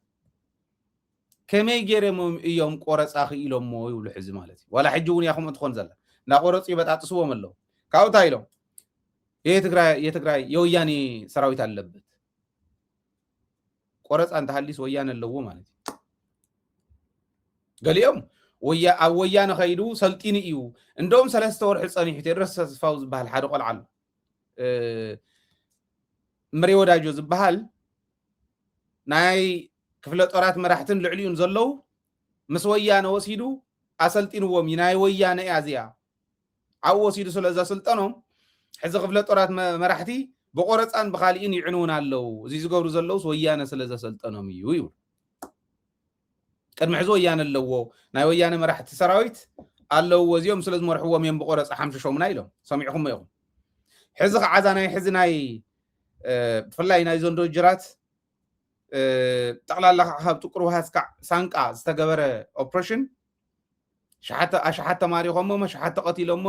كمي جيرمم يوم قرص اخي يلوم مو يولو حز مالتي ولا حجون ياخم تخون زلا نا قرص يبطاطسو ملو كاو تايلو يتግራይ የወያኔ ሰራዊት አለበት ቆረጽ አንተ ሐሊስ ወያኔ ለዎ ማለት ገሊዮም ወያኔ ኸይዱ ሰልጢኒ እዩ እንደውም 3 ወር ሕጸኒሕ ተረሰ ዝፋው ዝባል ሓደ ቆልዓሉ ምሪ ወዳጆ ዝባል ናይ ክፍለ ጦራት መራሕትን ልዕሊዩን ዘለው ምስ ወያነ ወሲዱ አሰልጢንዎም ይናይ ወያነ ያዚያ አው ወሲዱ ስለዛ ስልጠኖም ሕዚ ክፍለ ጦራት መራሕቲ በቆረጻን በኻሊን ይዕኑን አለው እዚ ዝገብሩ ዘለው ወያነ ስለዛ ሰልጠኖም እዩ ይብል ቅድሚ ሕዚ ወያነ ኣለዎ ናይ ወያነ መራሕቲ ሰራዊት ኣለው ወዚኦም ስለዚ መርሕዎም እዮም በቆረጻ ሓምሽሾምና ኢሎም ሰሚዕኩም እዮም ሕዚ ከዓዛ ናይ ሕዚ ናይ ብፍላይ ናይ ዘንዶ ጅራት ጠቅላላ ካብ ጥቁር ውሃስካ ሳንቃ ዝተገበረ ኦፕሬሽን ሸሓተ ተማሪኾም ሸሓተ ቀቲሎም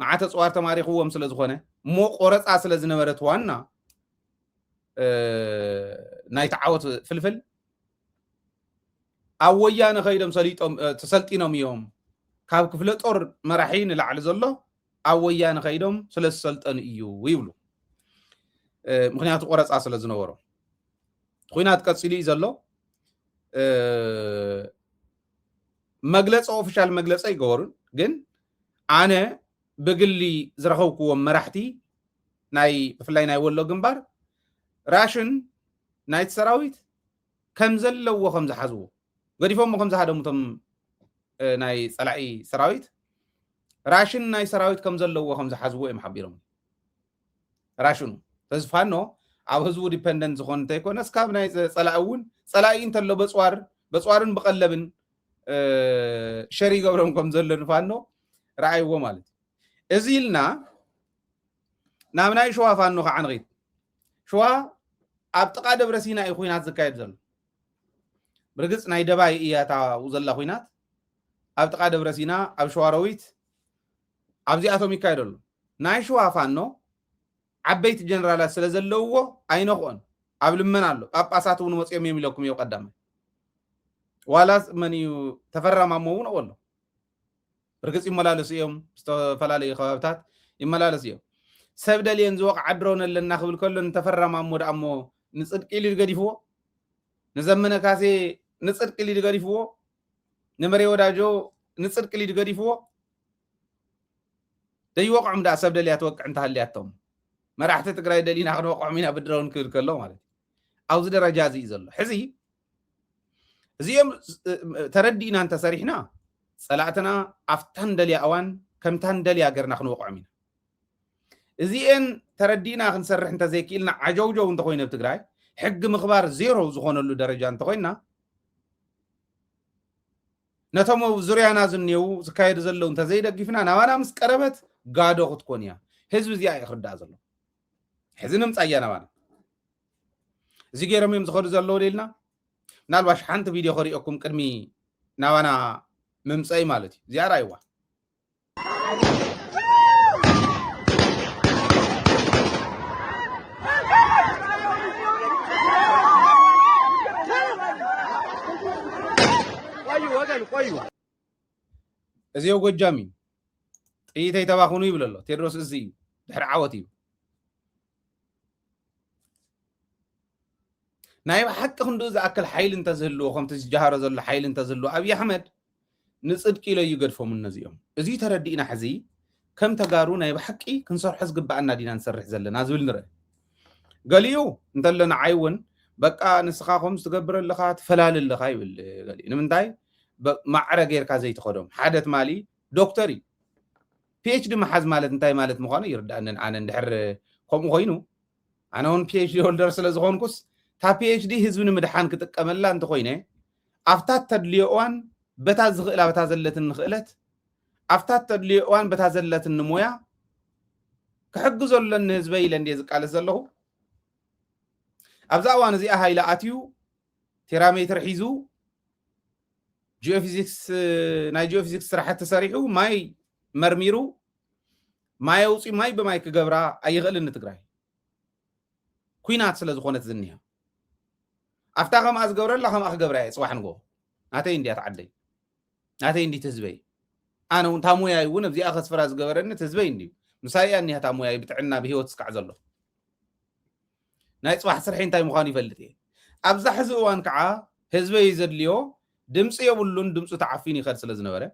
ማዓተ ጽዋር ተማሪኽዎም ስለዝኾነ ሞ ቆረጻ ስለዝነበረት ዋና ናይ ተዓወት ፍልፍል ኣብ ወያነ ኸይዶም ሰሊጦም ተሰልጢኖም እዮም ካብ ክፍለ ጦር መራሒ ንላዕሊ ዘሎ ኣብ ወያነ ኸይዶም ስለዝሰልጠኑ እዩ ይብሉ ምክንያቱ ቆረጻ ስለዝነበሮ ኩናት ቀጽሊ ዘሎ መግለጽ ኦፊሻል መግለጽ ይገበሩን ግን ኣነ በግሊ ዝረኸብክዎም መራሕቲ ናይ ብፍላይ ናይ ወሎ ግንባር ራሽን ናይ ሰራዊት ከም ዘለዎ ከም ዝሓዝዎ ገዲፎም ከም ዝሓደሙቶም ናይ ጸላኢ ሰራዊት ራሽን ናይ ሰራዊት ከም ዘለዎ ከም ዝሓዝዎ እዮም ሓቢሮም ራሽኑ ተዝፋኖ ኣብ ህዝቡ ዲፔንደንት ዝኾነ እንተይኮነስ ካብ ናይ ጸላእውን ጸላኢ እንተሎ በጽዋርን በቀለብን ሸሪ ገብሮም ከም ዘሎ ንፋኖ ረኣይዎ ማለት እዚ ኢልና ናብ ናይ ሸዋ ፋኖ ከዓ ንኸይድ ሸዋ ኣብ ጥቃ ደብረ ሲና እዩ ኩናት ዝካየድ ዘሎ ብርግጽ ናይ ደባይ እያታ ዘላ ኩናት ኣብ ጥቃ ደብረ ሲና ኣብ ሸዋሮዊት ኣብዚኣቶም ይካየደሉ ናይ ሸዋ ፋኖ ዓበይቲ ጀነራላት ስለዘለውዎ ኣይነኾን ኣብ ልመና ኣሎ ጳጳሳት እውን ወጽኦም የሚለኩም ይው ቀዳመ ዋላስ መንዩ ተፈራማሞ እውን ወሎ ብርግጽ ይመላለሱ እዮም ዝተፈላለዩ ከባብታት ይመላለሱ እዮም ሰብደልየን ዝወቅ ዓድሮን ለና ክብል ከሎ ተፈራማሞ ዳሞ ንጽድቅ ኢሉ ይገዲፍዎ ንዘመነ ካሴ ንጽድቅ ኢሉ ይገዲፍዎ ንመሪ ወዳጆ ንጽድቅ ኢሉ ይገዲፍዎ ደይወቅዑም ዳ ሰብደልያ ተወቅዕ እንታህልያቶም መራሕቲ ትግራይ ደሊና ክንወቅዖም ኢና ብድረውን ክብል ከሎ ማለት ኣብዚ ደረጃ እዚ ዘሎ ሕዚ እዚኦም ተረዲእና እንተሰሪሕና ጸላእትና ኣፍታን ደልያ እዋን ከምታን ደልያ ገርና ክንወቅዖም ኢና እዚአን ተረዲእና ክንሰርሕ እንተዘይክኢልና ዓጀውጀው እንተኮይነ ብትግራይ ሕጊ ምኽባር ዜሮ ዝኾነሉ ደረጃ እንተኮይና ነቶም ዙርያና ዝኔው ዝካየዱ ዘለው እንተዘይደጊፍና ናባና ምስ ቀረበት ጋዶ ክትኮን እያ ህዝቢ እዚኣ ይኽርዳእ ዘሎ ሕዚ ንምፃ እያ ናባና እዚ ገይሮም እዮም ዝኸዱ ዘለው ደልና ምናልባሽ ሓንቲ ቪድዮ ከሪኦኩም ቅድሚ ናባና ምምፀይ ማለት እዩ እዚኣ ራእይዋ እዚው ጎጃሚ ጥይተይ ተባኹኑ ይብል ኣሎ ቴድሮስ እዚ ድሕሪ ዓወት እዩ ናይ ሓቂ ክንዱ ዝኣክል ሓይሊ እንተዝህልዎ ከምቲ ዝጀሃሮ ዘሎ ሓይሊ እንተዝህልዎ ኣብይ ኣሕመድ ንፅድቂ ኢሎ ይገድፎም እነዚኦም እዚ ተረዲእና ሕዚ ከም ተጋሩ ናይ ብሓቂ ክንሰርሖ ዝግባአና ዲና ንሰርሕ ዘለና ዝብል ንርኢ ገሊኡ እንተሎ ንዓይ እውን በቃ ንስኻ ከም ዝትገብር ኣለኻ ትፈላል ኣለኻ ይብል ገሊኡ ንምንታይ ማዕረ ጌርካ ዘይትኸዶም ሓደ ትማሊ ዶክተር እዩ PhD መሓዝ ማለት እንታይ ማለት ምዃኑ ይርዳእንን ኣነ እንድሕር ከምኡ ኮይኑ ኣነ እውን PhD ሆልደር ስለ ዝኾንኩስ تا PhD ህዝብ ንምድሓን ክጥቀመላ እንተኮይነ ኣፍታት ተድልዮ እዋን በታ ዝኽእላ በታ ዘለትን ንኽእለት ኣፍታት ተድልዮ እዋን በታ ዘለትን ሞያ ክሕግዘለን ህዝበይ ኢለ እንደ ዝቃለስ ዘለኹ ኣብዛ እዋን እዚኣ ሃይላ ኣትዩ ቴራሜትር ሒዙ ጂኦፊዚክስ ናይ ጂኦፊዚክስ ስራሕቲ ተሰሪሑ ማይ መርሚሩ ማይ ውፂ ማይ በማይ ክገብራ ኣይኽእልን ትግራይ ኩናት ስለ ዝኾነት ዝንያ ኣፍታ ከም ኣዝገብረላ ከም ኣክገብራ ፅዋሕ ንጎ ናተይ እንዲያ ተዓደይ ናተይ እንዲ ትህዝበይ ኣነ እውን ታሙያ እውን ኣብዚኣ ከስፈራ ዝገበረኒ ትህዝበይ እንዲ ምሳይያ እኒያ ታሙያ ብጥዕና ብሂወት ስካዕ ዘሎ ናይ ፅዋሕ ስርሒ እንታይ ምዃኑ ይፈልጥ እየ ኣብዛ ሕዚ እዋን ከዓ ህዝበይ ዘድልዮ ድምፂ የብሉን ድምፁ ተዓፊን ይኸድ ስለ ዝነበረ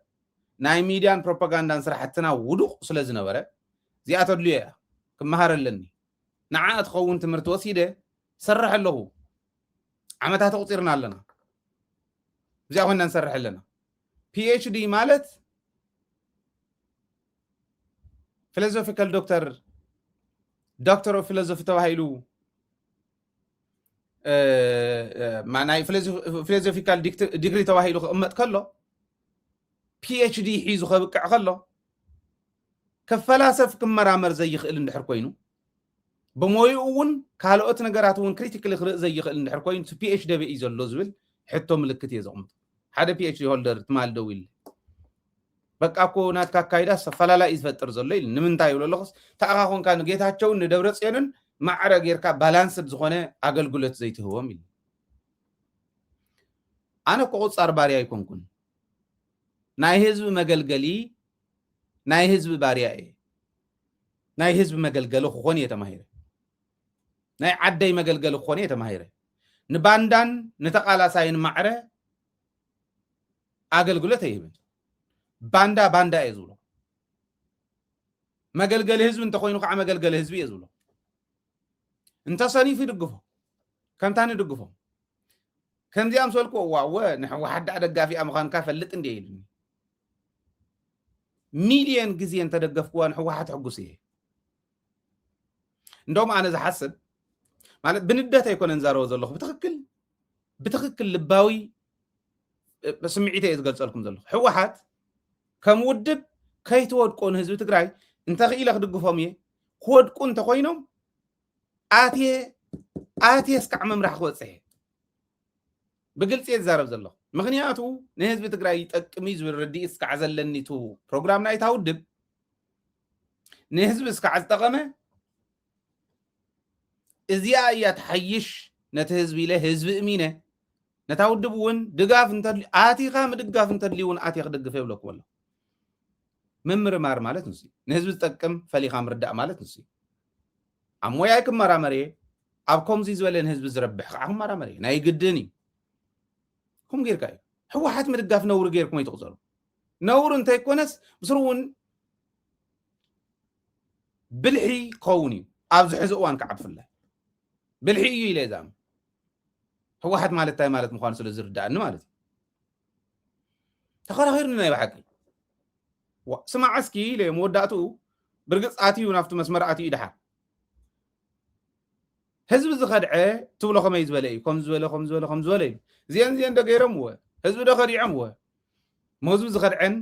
ናይ ሚድያን ፕሮፓጋንዳን ስራሕትና ውዱቕ ስለ ዝነበረ እዚኣ ተድልዮ እያ ክመሃር ኣለኒ ንዓ እትኸውን ትምህርቲ ወሲደ ሰርሕ ኣለኹ ዓመታት ተቆፂርና ኣለና እዚኣ ኮይና ንሰርሕ ኣለና PhD ማለት ፊሎሶፊካል ዶክተር ኦፍ ፊሎሶፊ ተባሂሉ ማናይ ፊሎሶፊካል ዲግሪ ተባሂሉ ክቕመጥ ከሎ PhD ሒዙ ከብቅዕ ከሎ ከፈላሰፍ ክመራመር ዘይኽእል እንድሕር ኮይኑ بموي እውን ካልኦት ነገራት እውን ክሪቲካሊ ክርኢ ዘይኽእል እንድሕር ኮይኑ PhD እዩ ዘሎ ዝብል ሕቶ ምልክት እየ ዘቕምጥ ሓደ PhD ሆልደር ትማል ደው ኢሉ በቃ እኮ ናትካ ካይዳ ሰፈላላይ ዝፈጥር ዘሎ ኢሉ ንምንታይ ይብሎ ኣለኹስ ተኣኻ ኮንካ ንጌታቸውን ንደብረፅዮንን ማዕረ ጌርካ ባላንስድ ዝኾነ ኣገልግሎት ዘይትህቦም ኢሉ ኣነ እኮ ቁፃር ባርያ ኣይኮንኩን ናይ ህዝቢ መገልገሊ ናይ ህዝቢ ባርያ እየ ናይ ህዝቢ መገልገሊ ክኾን እየ ተማሂረ ናይ ዓደይ መገልገሊ ክኾን እየ ተማሂረ ንባንዳን ንተቃላሳይን ማዕረ ኣገልግሎት ኣይህብን ባንዳ እየ ዝብሎ መገልገሊ ህዝቢ እንተኮይኑ ከዓ መገልገሊ ህዝቢ እየ ዝብሎ እንተሰኒፉ ይድግፎ ከምታ ንድግፎ ከምዚኣም ሰልኩ ዋወ ንሕወሓት ደጋፊኣ ምዃንካ ፈልጥ እንዲ ኢሉኒ ሚልዮን ግዜ እንተደገፍክዋ ንሕወሓት ሕጉስ እየ እንደውም ኣነ ዝሓስብ ማለት ብንደት ኣይኮነን ዛረቦ ዘለኹ ብትክክል ልባዊ ስምዒተ እየ ዝገልፀልኩም ዘለኹ ሕወሓት ከም ውድብ ከይትወድቆ ንህዝቢ ትግራይ እንተኽኢለ ክድግፎም እየ ክወድቁ እንተኮይኖም ኣትየ እስካዕ መምራሕ ክወፅሕ እየ ብግልፂ እየ ዝዛረብ ዘለኹ ምክንያቱ ንህዝቢ ትግራይ ይጠቅም እዩ ዝብል ርድኢት እስካዕ ዘለኒቱ ፕሮግራም ናይታ ውድብ ንህዝቢ እስካዕ ዝጠቐመ እዚኣ እያ ትሓይሽ ነቲ ህዝቢ ኢለ ህዝቢ እሚነ ነታ ውድብ እውን ድጋፍ እንተድልዩ ኣቲኻ ምድጋፍ እንተድልዩ እውን ኣትየ ክደግፍ የብለኩም ኣሎ ምምርማር ማለት ንሱ ንህዝቢ ዝጠቅም ፈሊኻ ምርዳእ ማለት ንሱ ኣብ ሞያይ ክመራመር እየ ኣብ ከምዚ ዝበለ ንህዝቢ ዝረብሕ ከዓ ክመራመር እየ ናይ ግድን እዩ ከም ጌርካ እዩ ሕወሓት ምድጋፍ ነውሪ ጌርኩም ኣይትቕፀሩ ነውሪ እንተይኮነስ ምስሩ እውን ብልሒ ክኸውን እዩ ኣብዚ ሕዚ እዋን ከዓ ብፍላይ ብልሒ እዩ ኢለ ዛም ሕወሓት ማለት እንታይ ማለት ምዃኑ ስለ ዝርዳእኒ ማለት እዩ ተኸራኺርኒ ናይ ባሓቂ ስማዕ እስኪ ኢለ መወዳእትኡ ብርግፅ ኣትዩ ናብቲ መስመር ኣትዩ ይድሓር ህዝቢ ዝኸድዐ ትብሎ ከመይ ዝበለ እዩ ከም ዝበለ እዩ እዚአን ዶ ገይሮምዎ ህዝቢ ዶ ኸዲዖምዎ ህዝቢ ዝኸድዐን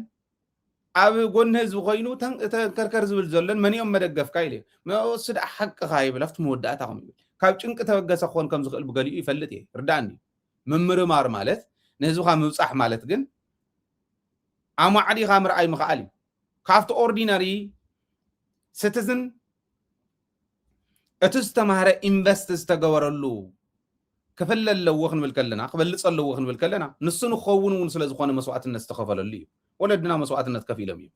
ኣብ ጎኒ ህዝቢ ኮይኑ ተንከርከር ዝብል ዘሎን መኒኦም መደገፍካ ኢለ መወስድ ሓቅኻ ይብል ኣብቲ መወዳእታ ከም ይብል ካብ ጭንቂ ተበገሰ ክኾን ከም ዝኽእል ብገሊኡ ይፈልጥ እየ ርዳእኒ ምምርማር ማለት ንህዝብኻ ምብፃሕ ማለት ግን ኣማዕዲኻ ምርኣይ ምኽኣል እዩ ካብቲ ኦርዲናሪ ሲቲዝን እቲ ዝተምሃረ ኢንቨስት ዝተገበረሉ كفل اللو خنبل كلنا قبل صلوا خنبل كلنا نسنو خون ونسل زخونه مسوعتنا استخفل لي ولدنا مسوعتنا كفيلم يو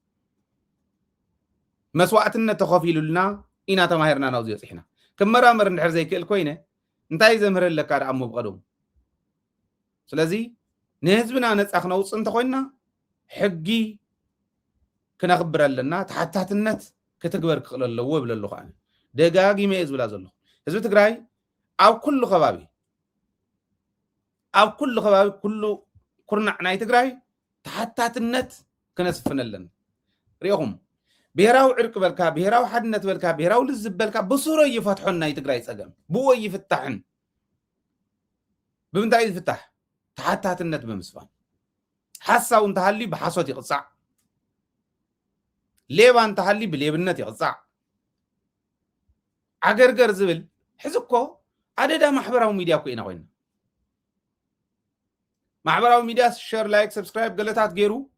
مسوعتنا تخفيل لنا إنا تماهرنا نوزي صحنا كم مرامر نحر زي كل كوينه انتاي زمهر لك على عمو بقدم سلازي نهزبنا نصخنا وصنت خوينا حقي كنا خبر لنا تحتاتنت كتكبر كللو بللو خانه دغاغي ميز بلا زلو حزب تግራይ او كل خبابي او كل خبابي كله كرنا ناي تግራይ تحتاتنت كنسفنلن ريهم بهراو عرق بلكا بهراو حدنت بلكا بهراو لزب بلكا بصوره يفتحنا يتግራይ صقم بو يفتحن بمنتاي يفتح تحتاتنت بمسفان حساو انتحلي بحسوت يقصع ليبا انتحلي بليبنت يقصع عقرقر زبل حزكو عددا محبراو ميديا كوينا وين محبراو ميديا شير لايك سبسكرايب قلتات غيرو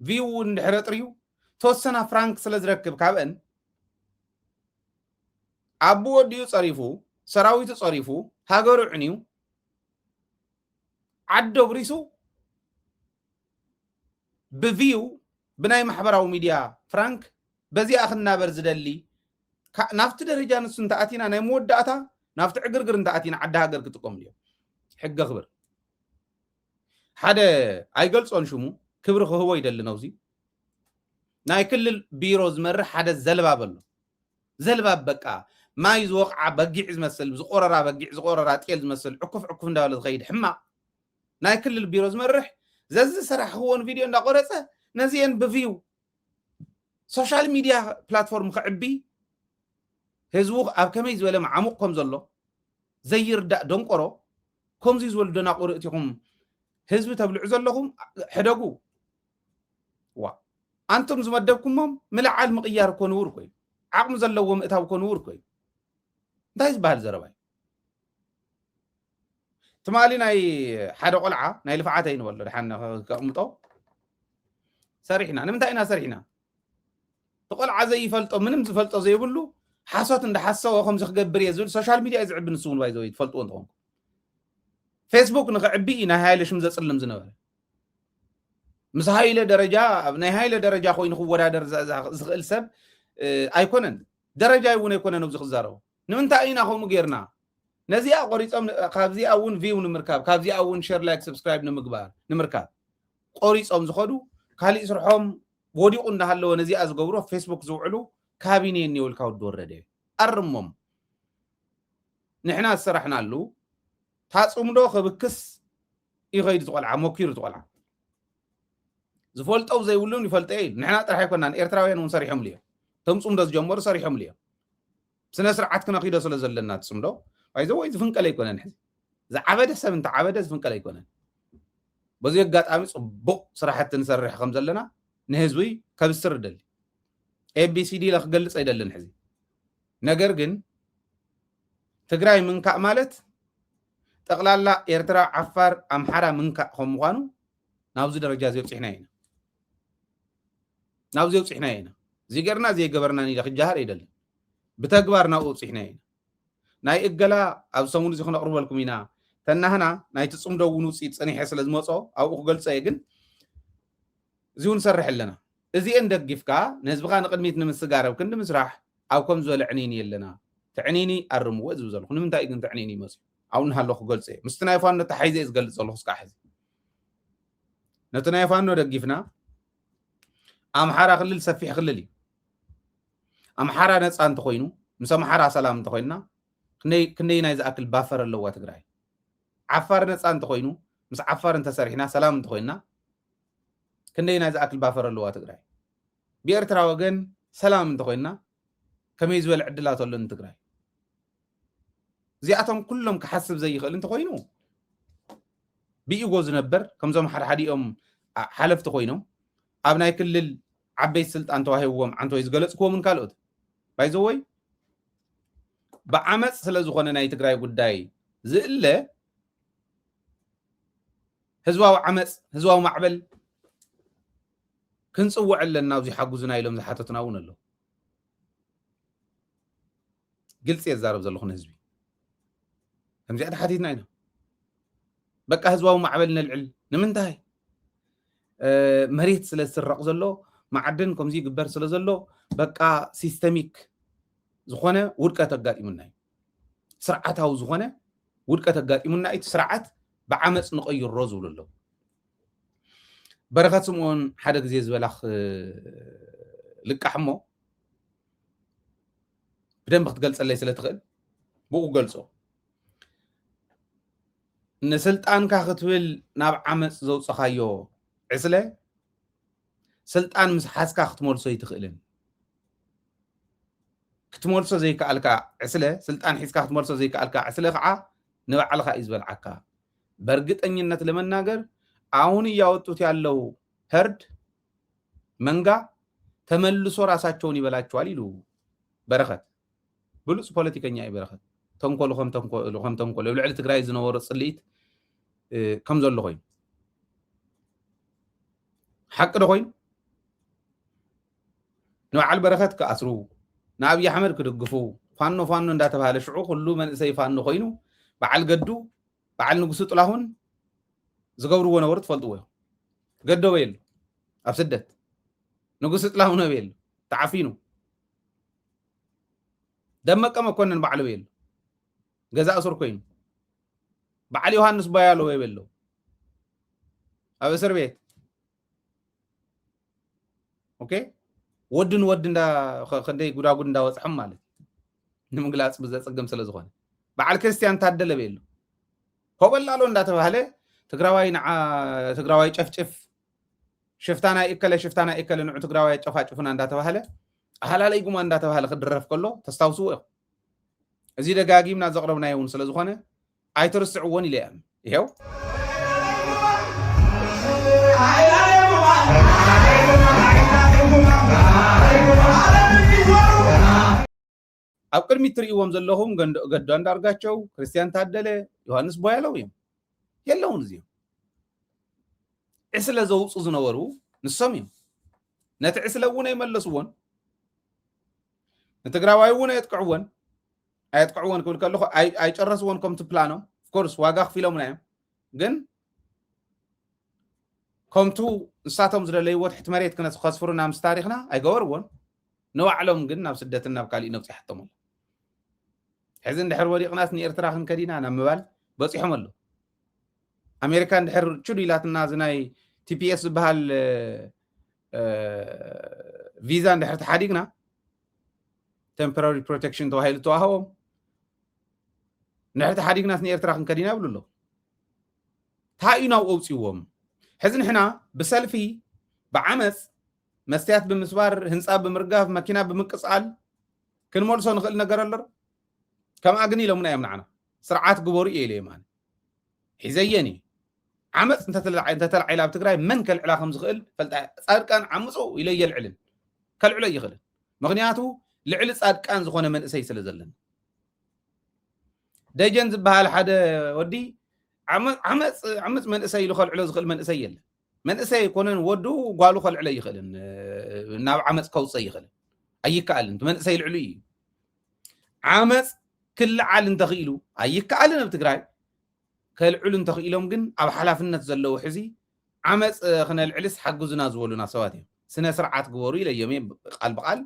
فيو ندحرت ريو توسنا فرانك سلازركب كابن ابو وديو صريفو سراويتو صريفو هاغرو عنيو عدو بريسو بفيو بناي محبراو ميديا فرانك بزي اخنا برزدلي نافت درجه نس انت اتينا ناي موداتا نافت عقرقر انت اتينا عدا هاغر كتقوم ليو حق خبر حدا ايغلصون شمو كبر هو يدل نوزي ناي كل بيروز مر حدا زلبابلو زلباب بقى ما يزوقع بقيع زمسل زقوررا بقيع زقوررا طيل زمسل عكف اندال تخيد حما ناي كل البيروز مرح زز سرح هون فيديو اندا قرصه نزين بفيو سوشيال ميديا بلاتفورم خعبي هزوق اب كمي زوله معمقكم زلو زير دنقرو كم زي زول دنا قرئتكم حزب تبلع زلهم حدقو وا انتم زمدبكم ملعال مقيار كونور كوي عقم زلوم اتاو كونور كوي دايز بحال زرباي تمالي ناي حدا قلعه ناي لفعاتين ولا دحنا قمطو سريحنا نمتاينا سريحنا تقلعه زي يفلطو منم زفلطو زي يبلو حاسوت اند حاسو خمس خغبر يزول سوشيال ميديا يزعب نسون بايزو يتفلطو انتم فيسبوك نخعبي انا هايلش مزصلم زنبره مس هايله درجه ابناي هايله درجه خوين خو ودادر زخل سب ايكونن درجه يونه يكونن نو زخزارو نمنتا اينا خو مغيرنا نزيا قريصم كابزي اون فيو نمركاب كابزي اون شير لايك سبسكرايب نمغبار نمركاب قريصم زخدو كالي سرحوم وديقو اندهالو نزيا ازغبرو فيسبوك زوعلو كابيني نيول كاود ورده ارمم نحنا سرحنا له تاصمدو خبكس يغيد تقلع موكير تقلع زفولطو زي ولون يفلطي نحنا طرح يكونان ايرتراويان ونسريحم ليه تمصم دز جمر سريحم ليه سنه سرعت كنا خيده سلازلنا تصمدو ايزو ويز فنقل يكونن حزي زعبده سب انت عبده فنقل يكونن بزي غاطامي صبو سرحت نسرح خمزلنا نهزوي كبسر دل ABCD لخ قلص አይደለን حزي ነገር ግን ትግራይ ምንካ ማለት ጠቅላላ ኤርትራ ዓፋር አምሓራ ምንካ ከምዃኑ ናብዚ ደረጃ ዘብጽሕና ኢና ናብዚ ዘብጽሕና ኢና ዚገርና ዘይገበርና ኒዳ ክጃሃር አይደለም بتግባር ናው ጽሕና ኢና ናይ እገላ ኣብ ሰሙን እዚ ክነቅርበልኩም ኢና ተናህና ናይ ትጽምደው ውጽኢት ጽኒሕ ስለ ዝመጾ ኣብኡ ክገልጸ ግን እዚውን ሰርሕ ኣለና እዚአን ደግፍካ ንህዝብካ ንቅድሚት ንምስጋረብ ክንዲ ምስራሕ ኣብ ከም ዝበለ ዕኒኒ የለና ትዕኒኒ ኣርምዎ ዝብል ዘለኹ ንምንታይ ግን ትዕኒኒ ይመጽ ኣውን ሃለኹ ገልጸ ምስትናይ ፋኖ ተሓይዘ ዝገልጽ ዘለኹ ስካ ሕዚ ነቲ ናይ ፋኖ ደግፍና ኣምሓራ ክልል ሰፊሕ ክልል እዩ ኣምሓራ ነፃ እንተኮይኑ ምስ ኣምሓራ ሰላም እንተኮይንና ክንደይ ናይ ዝኣክል ባፈር ኣለዋ ትግራይ ዓፋር ነፃ እንተኮይኑ ምስ ዓፋር እንተሰሪሕና ሰላም እንተኮይንና ክንደይ ናይ ዝኣክል ባፈር ኣለዋ ትግራይ ብኤርትራ ወገን ሰላም እንተኮይንና ከመይ ዝበለ ዕድላት ኣሎ ንትግራይ እዚኣቶም ኩሎም ክሓስብ ዘይኽእል እንተኮይኑ ብኢጎ ዝነበር ከምዞም ሓድሓዲኦም ሓለፍቲ ኮይኖም ኣብ ናይ ክልል ዓበይቲ ስልጣን ተዋሂብዎም ዓንተወይ ዝገለጽክዎምን ካልኦት ባይዘወይ ብዓመፅ ስለ ዝኾነ ናይ ትግራይ ጉዳይ ዝእለ ህዝባዊ ዓመፅ ህዝባዊ ማዕበል ክንጽውዕ ኣለና ኣብዚ ሓጉዝና ኢሎም ዝሓተቱና እውን ኣለዉ ግልጽ የዛረብ ዘለኹን ህዝቢ ከምዚኣ ተሓቲትና ኢና በቃ ህዝባዊ ማዕበል ነልዕል ንምንታይ መሬት ስለ ዝስረቕ ዘሎ ማዕድን ከምዚ ይግበር ስለ ዘሎ በቃ ሲስተሚክ ዝኾነ ውድቀት ኣጋጢሙና እዩ ስርዓታዊ ዝኾነ ውድቀት ኣጋጢሙና እቲ ስርዓት ብዓመፅ ንቀይሮ ዝብሉ ኣለዉ በረኸት ስምዖን ሓደ ግዜ ዝበላኽ ልቃሕ እሞ ብደንብ ክትገልፀለይ ስለ ትኽእል ብኡ ገልፆ ንስልጣንካ ክትብል ናብ ዓመፅ ዘውፅኻዮ ዕስለ ስልጣን ምስ ሓዝካ ክትመልሶ ይትኽእልን ክትመልሶ ዘይከኣልካ ዕስለ ስልጣን ሒዝካ ክትመልሶ ዘይከኣልካ ዕስለ ከዓ ንባዕልካ እዩ ዝበልዓካ በእርግጠኝነት ለመናገር አሁን እያወጡት ያለው ህርድ መንጋ ተመልሶ ራሳቸውን ይበላቸዋል ይሉ በረኸት ብሉፅ ፖለቲከኛ እዩ በረኸት ተንኮሉ ከም ተንኮሉ ልዕሊ ትግራይ ዝነበሩ ጽልኢት ከም ዘሎ ኮይኑ ሓቂ ዶ ኮይኑ ንባዕል በረኸት ክኣስሩ ንኣብይ ኣሕመድ ክድግፉ ፋኖ እንዳተባሃለ ሽዑ ኩሉ መንእሰይ ፋኖ ኮይኑ በዓል ገዱ በዓል ንጉሱ ጥላሁን ዝገብርዎ ነበሩ ትፈልጥዎ እዮም ገደበ የሉ ኣብ ስደት ንጉሱ ጥላሁን የሉ ተዓፊኑ ደመቀ መኮንን በዓል የሉ ገዛ እስር ኮይኑ በዓል ዮሃንስ ባያሎ የበለው ኣብ እስር ቤት ኦኬ ወድን እንዳ ክንደይ ጉዳጉድ እንዳወፅሖም ማለት ንምግላፅ ብዘፀገም ስለ ዝኾነ በዓል ክርስቲያን ታደለ የሉ ኮበላሎ እንዳተባሃለ ትግራዋይ ጨፍጭፍ ሽፍታና ይከለ ንዑ ትግራዋይ ጨፋጭፉና እንዳተባሃለ ኣሃላለይ ጉማ እንዳተባሃለ ክድረፍ ከሎ ተስታውስዎ እዮም እዚ ደጋጊምና ዘቕረብናዮ እውን ስለ ዝኾነ ኣይትርስዕዎን ኢለ እየ ይሄው ኣብ ቅድሚት ትርእይዎም ዘለኹም ገዱ አንዳርጋቸው ክርስቲያን ታደለ ዮሃንስ ቦያለው እዮም የለውን እዚኦም ዕስለ ዘውፁ ዝነበሩ ንሶም እዮም ነቲ ዕስለ እውን ኣይመለስዎን ንትግራዋይ እውን ኣየጥቅዕዎን ክብል ከለኹ ኣይጨረስዎን ከምቲ ፕላኖም ኦፍኮርስ ዋጋ ክፊሎምና እዮም ግን ከምቱ ንሳቶም ዝደለይዎ ትሕቲ መሬት ከስፍሩና ምስ ታሪክና ኣይገበርዎን ንባዕሎም ግን ናብ ስደትን ናብ ካሊእ ነብፅሓቶም ኣሎ ሕዚ እንድሕር ወዲቕናት ንኤርትራ ክንከዲና ናብ ምባል በፂሖም ኣሎ ኣሜሪካ እንድሕር ችዱ ኢላትና እዚ ናይ ቲፒኤስ ዝበሃል ቪዛ እንድሕር ተሓዲግና ቴምፖራሪ ፕሮቴክሽን ተባሂሉ ተዋህቦም እንድሕር ተሓዲግናት ንኤርትራ ክንከዲና ይብሉ ኣሎ እንታይ እዩ ናብኡ ኣውፅዎም ሕዚ ንሕና ብሰልፊ ብዓመፅ መስትያት ብምስባር ህንፃ ብምርጋፍ መኪና ብምቅፃል ክንመልሶ ንኽእል ነገር ኣሎ ከምኣ ግን ኢሎምና እዮም ንዓና ስርዓት ግበሩ እየ ኢለ ማለት ሒዘየኒ ዓመፅ እንተተላዒላ ኣብ ትግራይ መን ከልዕላ ከም ዝኽእል ፈልጣ ፃድቃን ዓምፁ ኢለ የልዕልን ከልዕሎ ይኽእልን ምክንያቱ ልዕሊ ፃድቃን ዝኾነ መንእሰይ ስለ ዘለና ደጀን ዝበሃል ሓደ ወዲ ዓመፅ መንእሰይ ኢሉ ከልዕሎ ዝኽእል መንእሰይ የለን መንእሰይ ኮነን ወዱ ጓሉ ከልዕሎ ይኽእልን ናብ ዓመፅ ከውፅእ ይኽእልን ኣይከኣልን መንእሰይ ልዕሉ እዩ ዓመፅ ክልዓል እንተኽኢሉ ኣይከኣልን ኣብ ትግራይ ከልዕሉ እንተኽኢሎም ግን ኣብ ሓላፍነት ዘለዉ ሕዚ ዓመፅ ክነልዕልስ ሓግዙና ዝበሉና ሰባት እዮም ስነ ስርዓት ግበሩ ኢለዮም ቃል ብቃል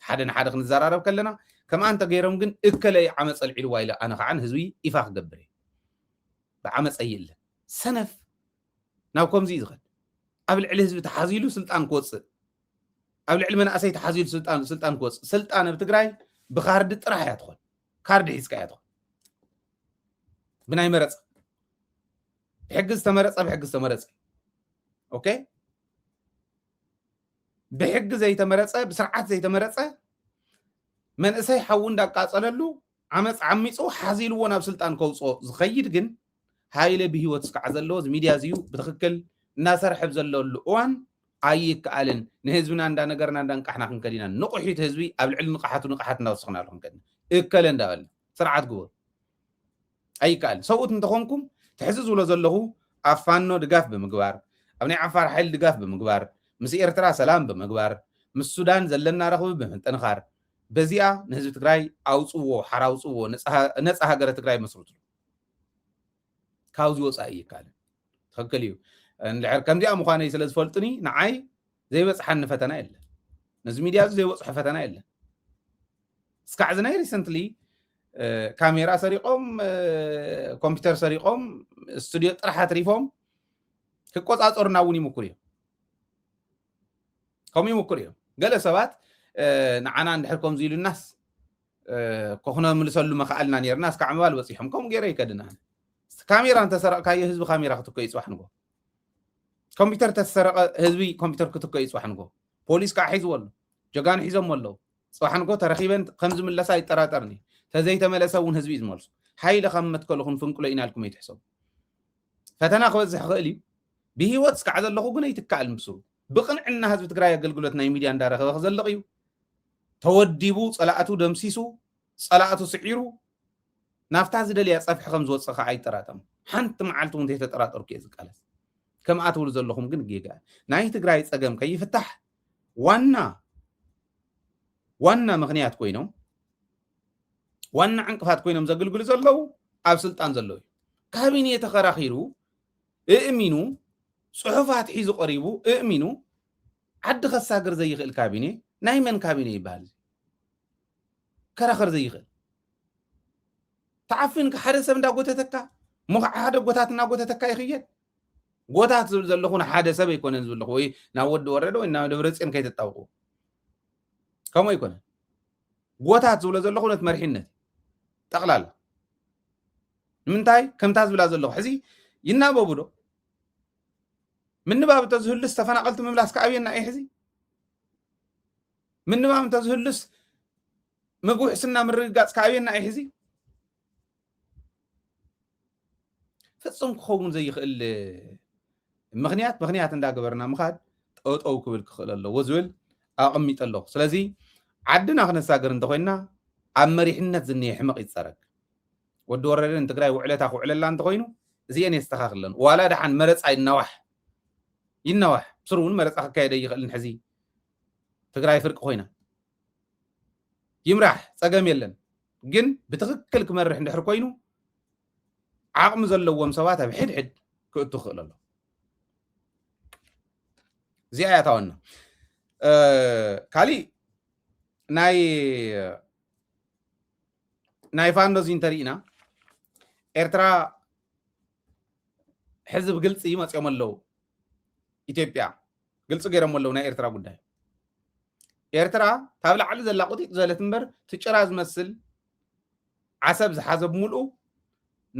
ሓደ ንሓደ ክንዘራረብ ከለና ከምኣ እንተ ገይሮም ግን እከለይ ዓመፅ ኣልዒልዋ ኢለ ኣነ ከዓ ህዝቢ ይፋ ክገብር እየ ብዓመፅ የለን ሰነፍ ናብ ከምዚ ዝኸድ ኣብ ልዕሊ ህዝቢ ተሓዚሉ ስልጣን ክወፅእ ኣብ ልዕሊ መናእሰይ ተሓዚሉ ስልጣን ክወፅእ ስልጣን ኣብ ትግራይ ብካርዲ ጥራሕ እያ ትኾን ካርዲ ሒዝካ እያ ትኾን ብናይ መረፅ ብሕጊ ዝተመረፀ ኦኬ ብሕጊ ዘይተመረፀ ብስርዓት ዘይተመረፀ መንእሰይ ሓዊ እንዳቃፀለሉ ዓመፅ ዓሚፁ ሓዚልዎ ናብ ስልጣን ከውፅኦ ዝኸይድ ግን ሃይለ ብሂወት ስካዕ ዘለዎ እዚ ሚድያ እዚዩ ብትክክል እናሰርሕብ ዘለሉ እዋን ኣይከኣልን ንህዝብና እንዳነገርና እንዳንቃሕና ክንከዲና ንቑሒት ህዝቢ ኣብ ልዕሊ ንቕሓት እናወስኽናሉ ክንከዲና እከለ እንዳበልና ስርዓት ግበሩ ኣይከኣልን ሰብኡት እንተኾንኩም ትሕዚ ዝብሎ ዘለኹ ኣብ ፋኖ ድጋፍ ብምግባር ኣብ ናይ ዓፋር ሓይሊ ድጋፍ ብምግባር ምስ ኤርትራ ሰላም ብምግባር ምስ ሱዳን ዘለና ረኽቢ ብምጥንኻር በዚኣ ንህዝቢ ትግራይ ኣውፅዎ ሓር ኣውፅዎ ነፃ ሃገረ ትግራይ መስርቱ كاوزي وصاي كان تخكليو ندحر كمزي مخاني سلاز فلطني نعاي زي بصحن فتنا الا نز ميديا زي بصح فتنا الا سكعزنا ريسنتلي كاميرا سريقهم كمبيوتر سريقهم استوديو طرحات ريفهم كقصاصرنا وني مكريو كم يمكريو قال سبات نعنا ندحركم زيلو الناس كخنا ملسلو مخالنا نير ناس كعمال وصيحهم كم غير يكدنا كاميرا انت سرق كاي حزب كاميرا كتكو يصحنغو كمبيوتر تسرق حزبي كمبيوتر كتكو يصحنغو بوليس كحيز والله جغان حيزم والله صحنغو ترخيبن خمس من لسا يطراطرني تزيت ملسون حزبي زملس حيل خمت كلكم فنقلو ينالكم يتحسب فتنا خوز خالي بهيوت كعد الله غني يتكعل مسو بقنعنا حزب تግራይ አገልግሎት ናይ ሚዲያ እንዳረኸበ ከዘለቅዩ ተወዲቡ ጸላአቱ ደምሲሱ ጸላአቱ ስዒሩ ናፍታ ዝደልያ ጸፍሕ ከም ዝወጽእ ከዓ አይጠራጠም ሓንቲ መዓልቲ እውን ተጠራጠርኩ የዝቃለስ ከም አትውሉ ዘለኹም ግን ጌጋ ናይ ትግራይ ጸገም ከይፍታሕ ዋና ምክንያት ኮይኖም ዋና ዕንቅፋት ኮይኖም ዘገልግሉ ዘለው ኣብ ስልጣን ዘለው ካቢኔ ተኸራኺሩ እእሚኑ صحفات حيز قريبو اؤمنوا عد خساغر زي يخل كابيني نايمن كابيني يبال كراخر زي يخل تعفين كحد سبندا غوتتكا مو حدا غوتاتنا غوتتكا يخيل غوتات زلخون حدا سب يكون زلخ وي ناود وردو እና ደብረጽን ከይተጣውቁ ከመ ይኮነ غوتات ዝብለ ዘለኹነት መርሒነት ጠቅላላ ምንታይ ከምታ ዝብላ ዘለኹ ሕዚ ይናበቡዶ من باب تزهلس تفنقلت مملاس كعبينا اي حزي من باب تزهلس مقوح سنا من رقاص كعبينا اي حزي فتصم خوون زي يخل مغنيات اندا قبرنا مخاد او كبل كخل الله وزول اقميط الله سلازي عدنا خنساغر انت خوينا امريحنت زني حمق يتصرق ود وردن تግራይ وعلتا وعللا انت خوينو زي اني استخاخلن ولا دحن مرص اي نواح ينواح بسرون مرص اكايد يخلن حزي تግራይ فرق خوينا يمرح صقم يلن ግን بتخكل كمرح ندحر كوينو عقم زلوم سبات بحد كእቱ خلل زي اياتاونا كالي ناي فاندو زينترينا ኤርትራ حزب ግልጽ ይመጽኦም አለው ኢትዮጵያ ግልጽ ገረም ወለው ናይ ኤርትራ ጉዳይ ኤርትራ ታብላ ዓሊ ዘላ ቁጢጥ ዘለት እንበር ትጭራ ዝመስል ዓሰብ ዝሓዘብ ሙሉ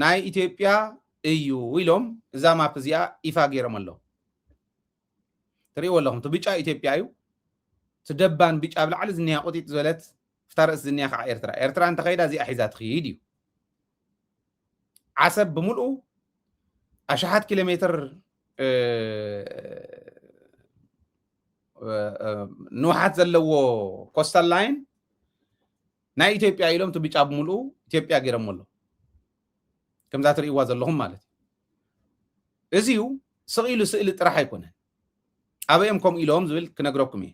ናይ ኢትዮጵያ እዩ ኢሎም እዛ ማፕ እዚኣ ይፋ ገረም አለው ትሪኡ ወለኹም ትብጫ ኢትዮጵያ እዩ ትደባን ብጫ ብላ ዓሊ ዝኒያ ቁጢጥ ዘለት ፍታርስ ዝኒያ ከዓ ኤርትራ እንተ ኸይዳ እዚኣ ሒዛ ትኸይድ እዩ ዓሰብ ብሙሉ ኣሽሓት ኪሎ ሜትር نوحات زلو كوستال لاين ناي ኢትዮጵያ ኢሎም ትብጫ ብሙሉ ኢትዮጵያ ገረም ወለው ከም ዛት ሪእዋ ዘለኹም ማለት እዚዩ ስቂሉ ስእሊ ጥራሕ አይኮነን አበየም ከም ኢሎም ዝብል ክነግረኩም እየ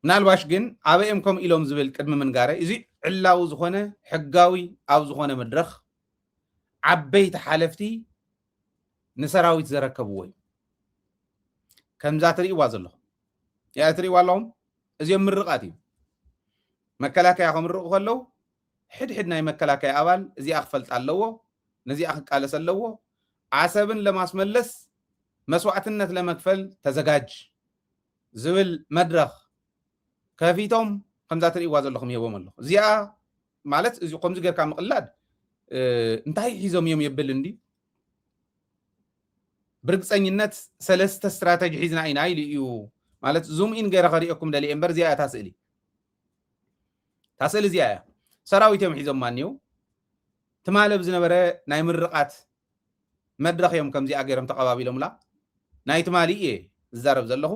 ምናልባሽ ግን አበየም ከም ኢሎም ዝብል ቅድሚ ምንጋረ እዚ ዕላው ዝኾነ ሕጋዊ ኣብ ዝኾነ መድረኽ ዓበይቲ ሓለፍቲ ንሰራዊት ዘረከብዎ ከምዛ ትሪእዋ ዘለኹም ያ ትሪእዋ ኣለኹም እዚኦም ምርቃት እዩ መከላከያ ከምርቁ ከለው ሕድሕድ ናይ መከላከያ ኣባል እዚኣ ክፈልጥ ኣለዎ ነዚኣ ክቃለስ ኣለዎ ዓሰብን ለማስመለስ መስዋዕትነት ለመክፈል ተዘጋጅ ዝብል መድረኽ ከፊቶም ከምዛ ትሪእዋ ዘለኹም ይህቦም ኣለኹ እዚኣ ማለት እዚ ከምዚ ጌርካ ምቕላድ እንታይ ሒዞም እዮም የብል እንዲ برقصኝነት ሰለስተ ስትራቴጂ ሒዝና ኢና ኢሉ እዩ ማለት ዙም ኢን ገይረ ኸሪአኩም ደሊ እምበር እዚኣ ታስእሊ እዚኣ ሰራዊቶም ሒዞም ማንዩ ትማለብ ዝነበረ ናይ ምርቃት መድረኽ እዮም ከምዚኣ ገይሮም ተቐባቢሎምላ ናይ ትማሊ እየ ዝዛረብ ዘለኹ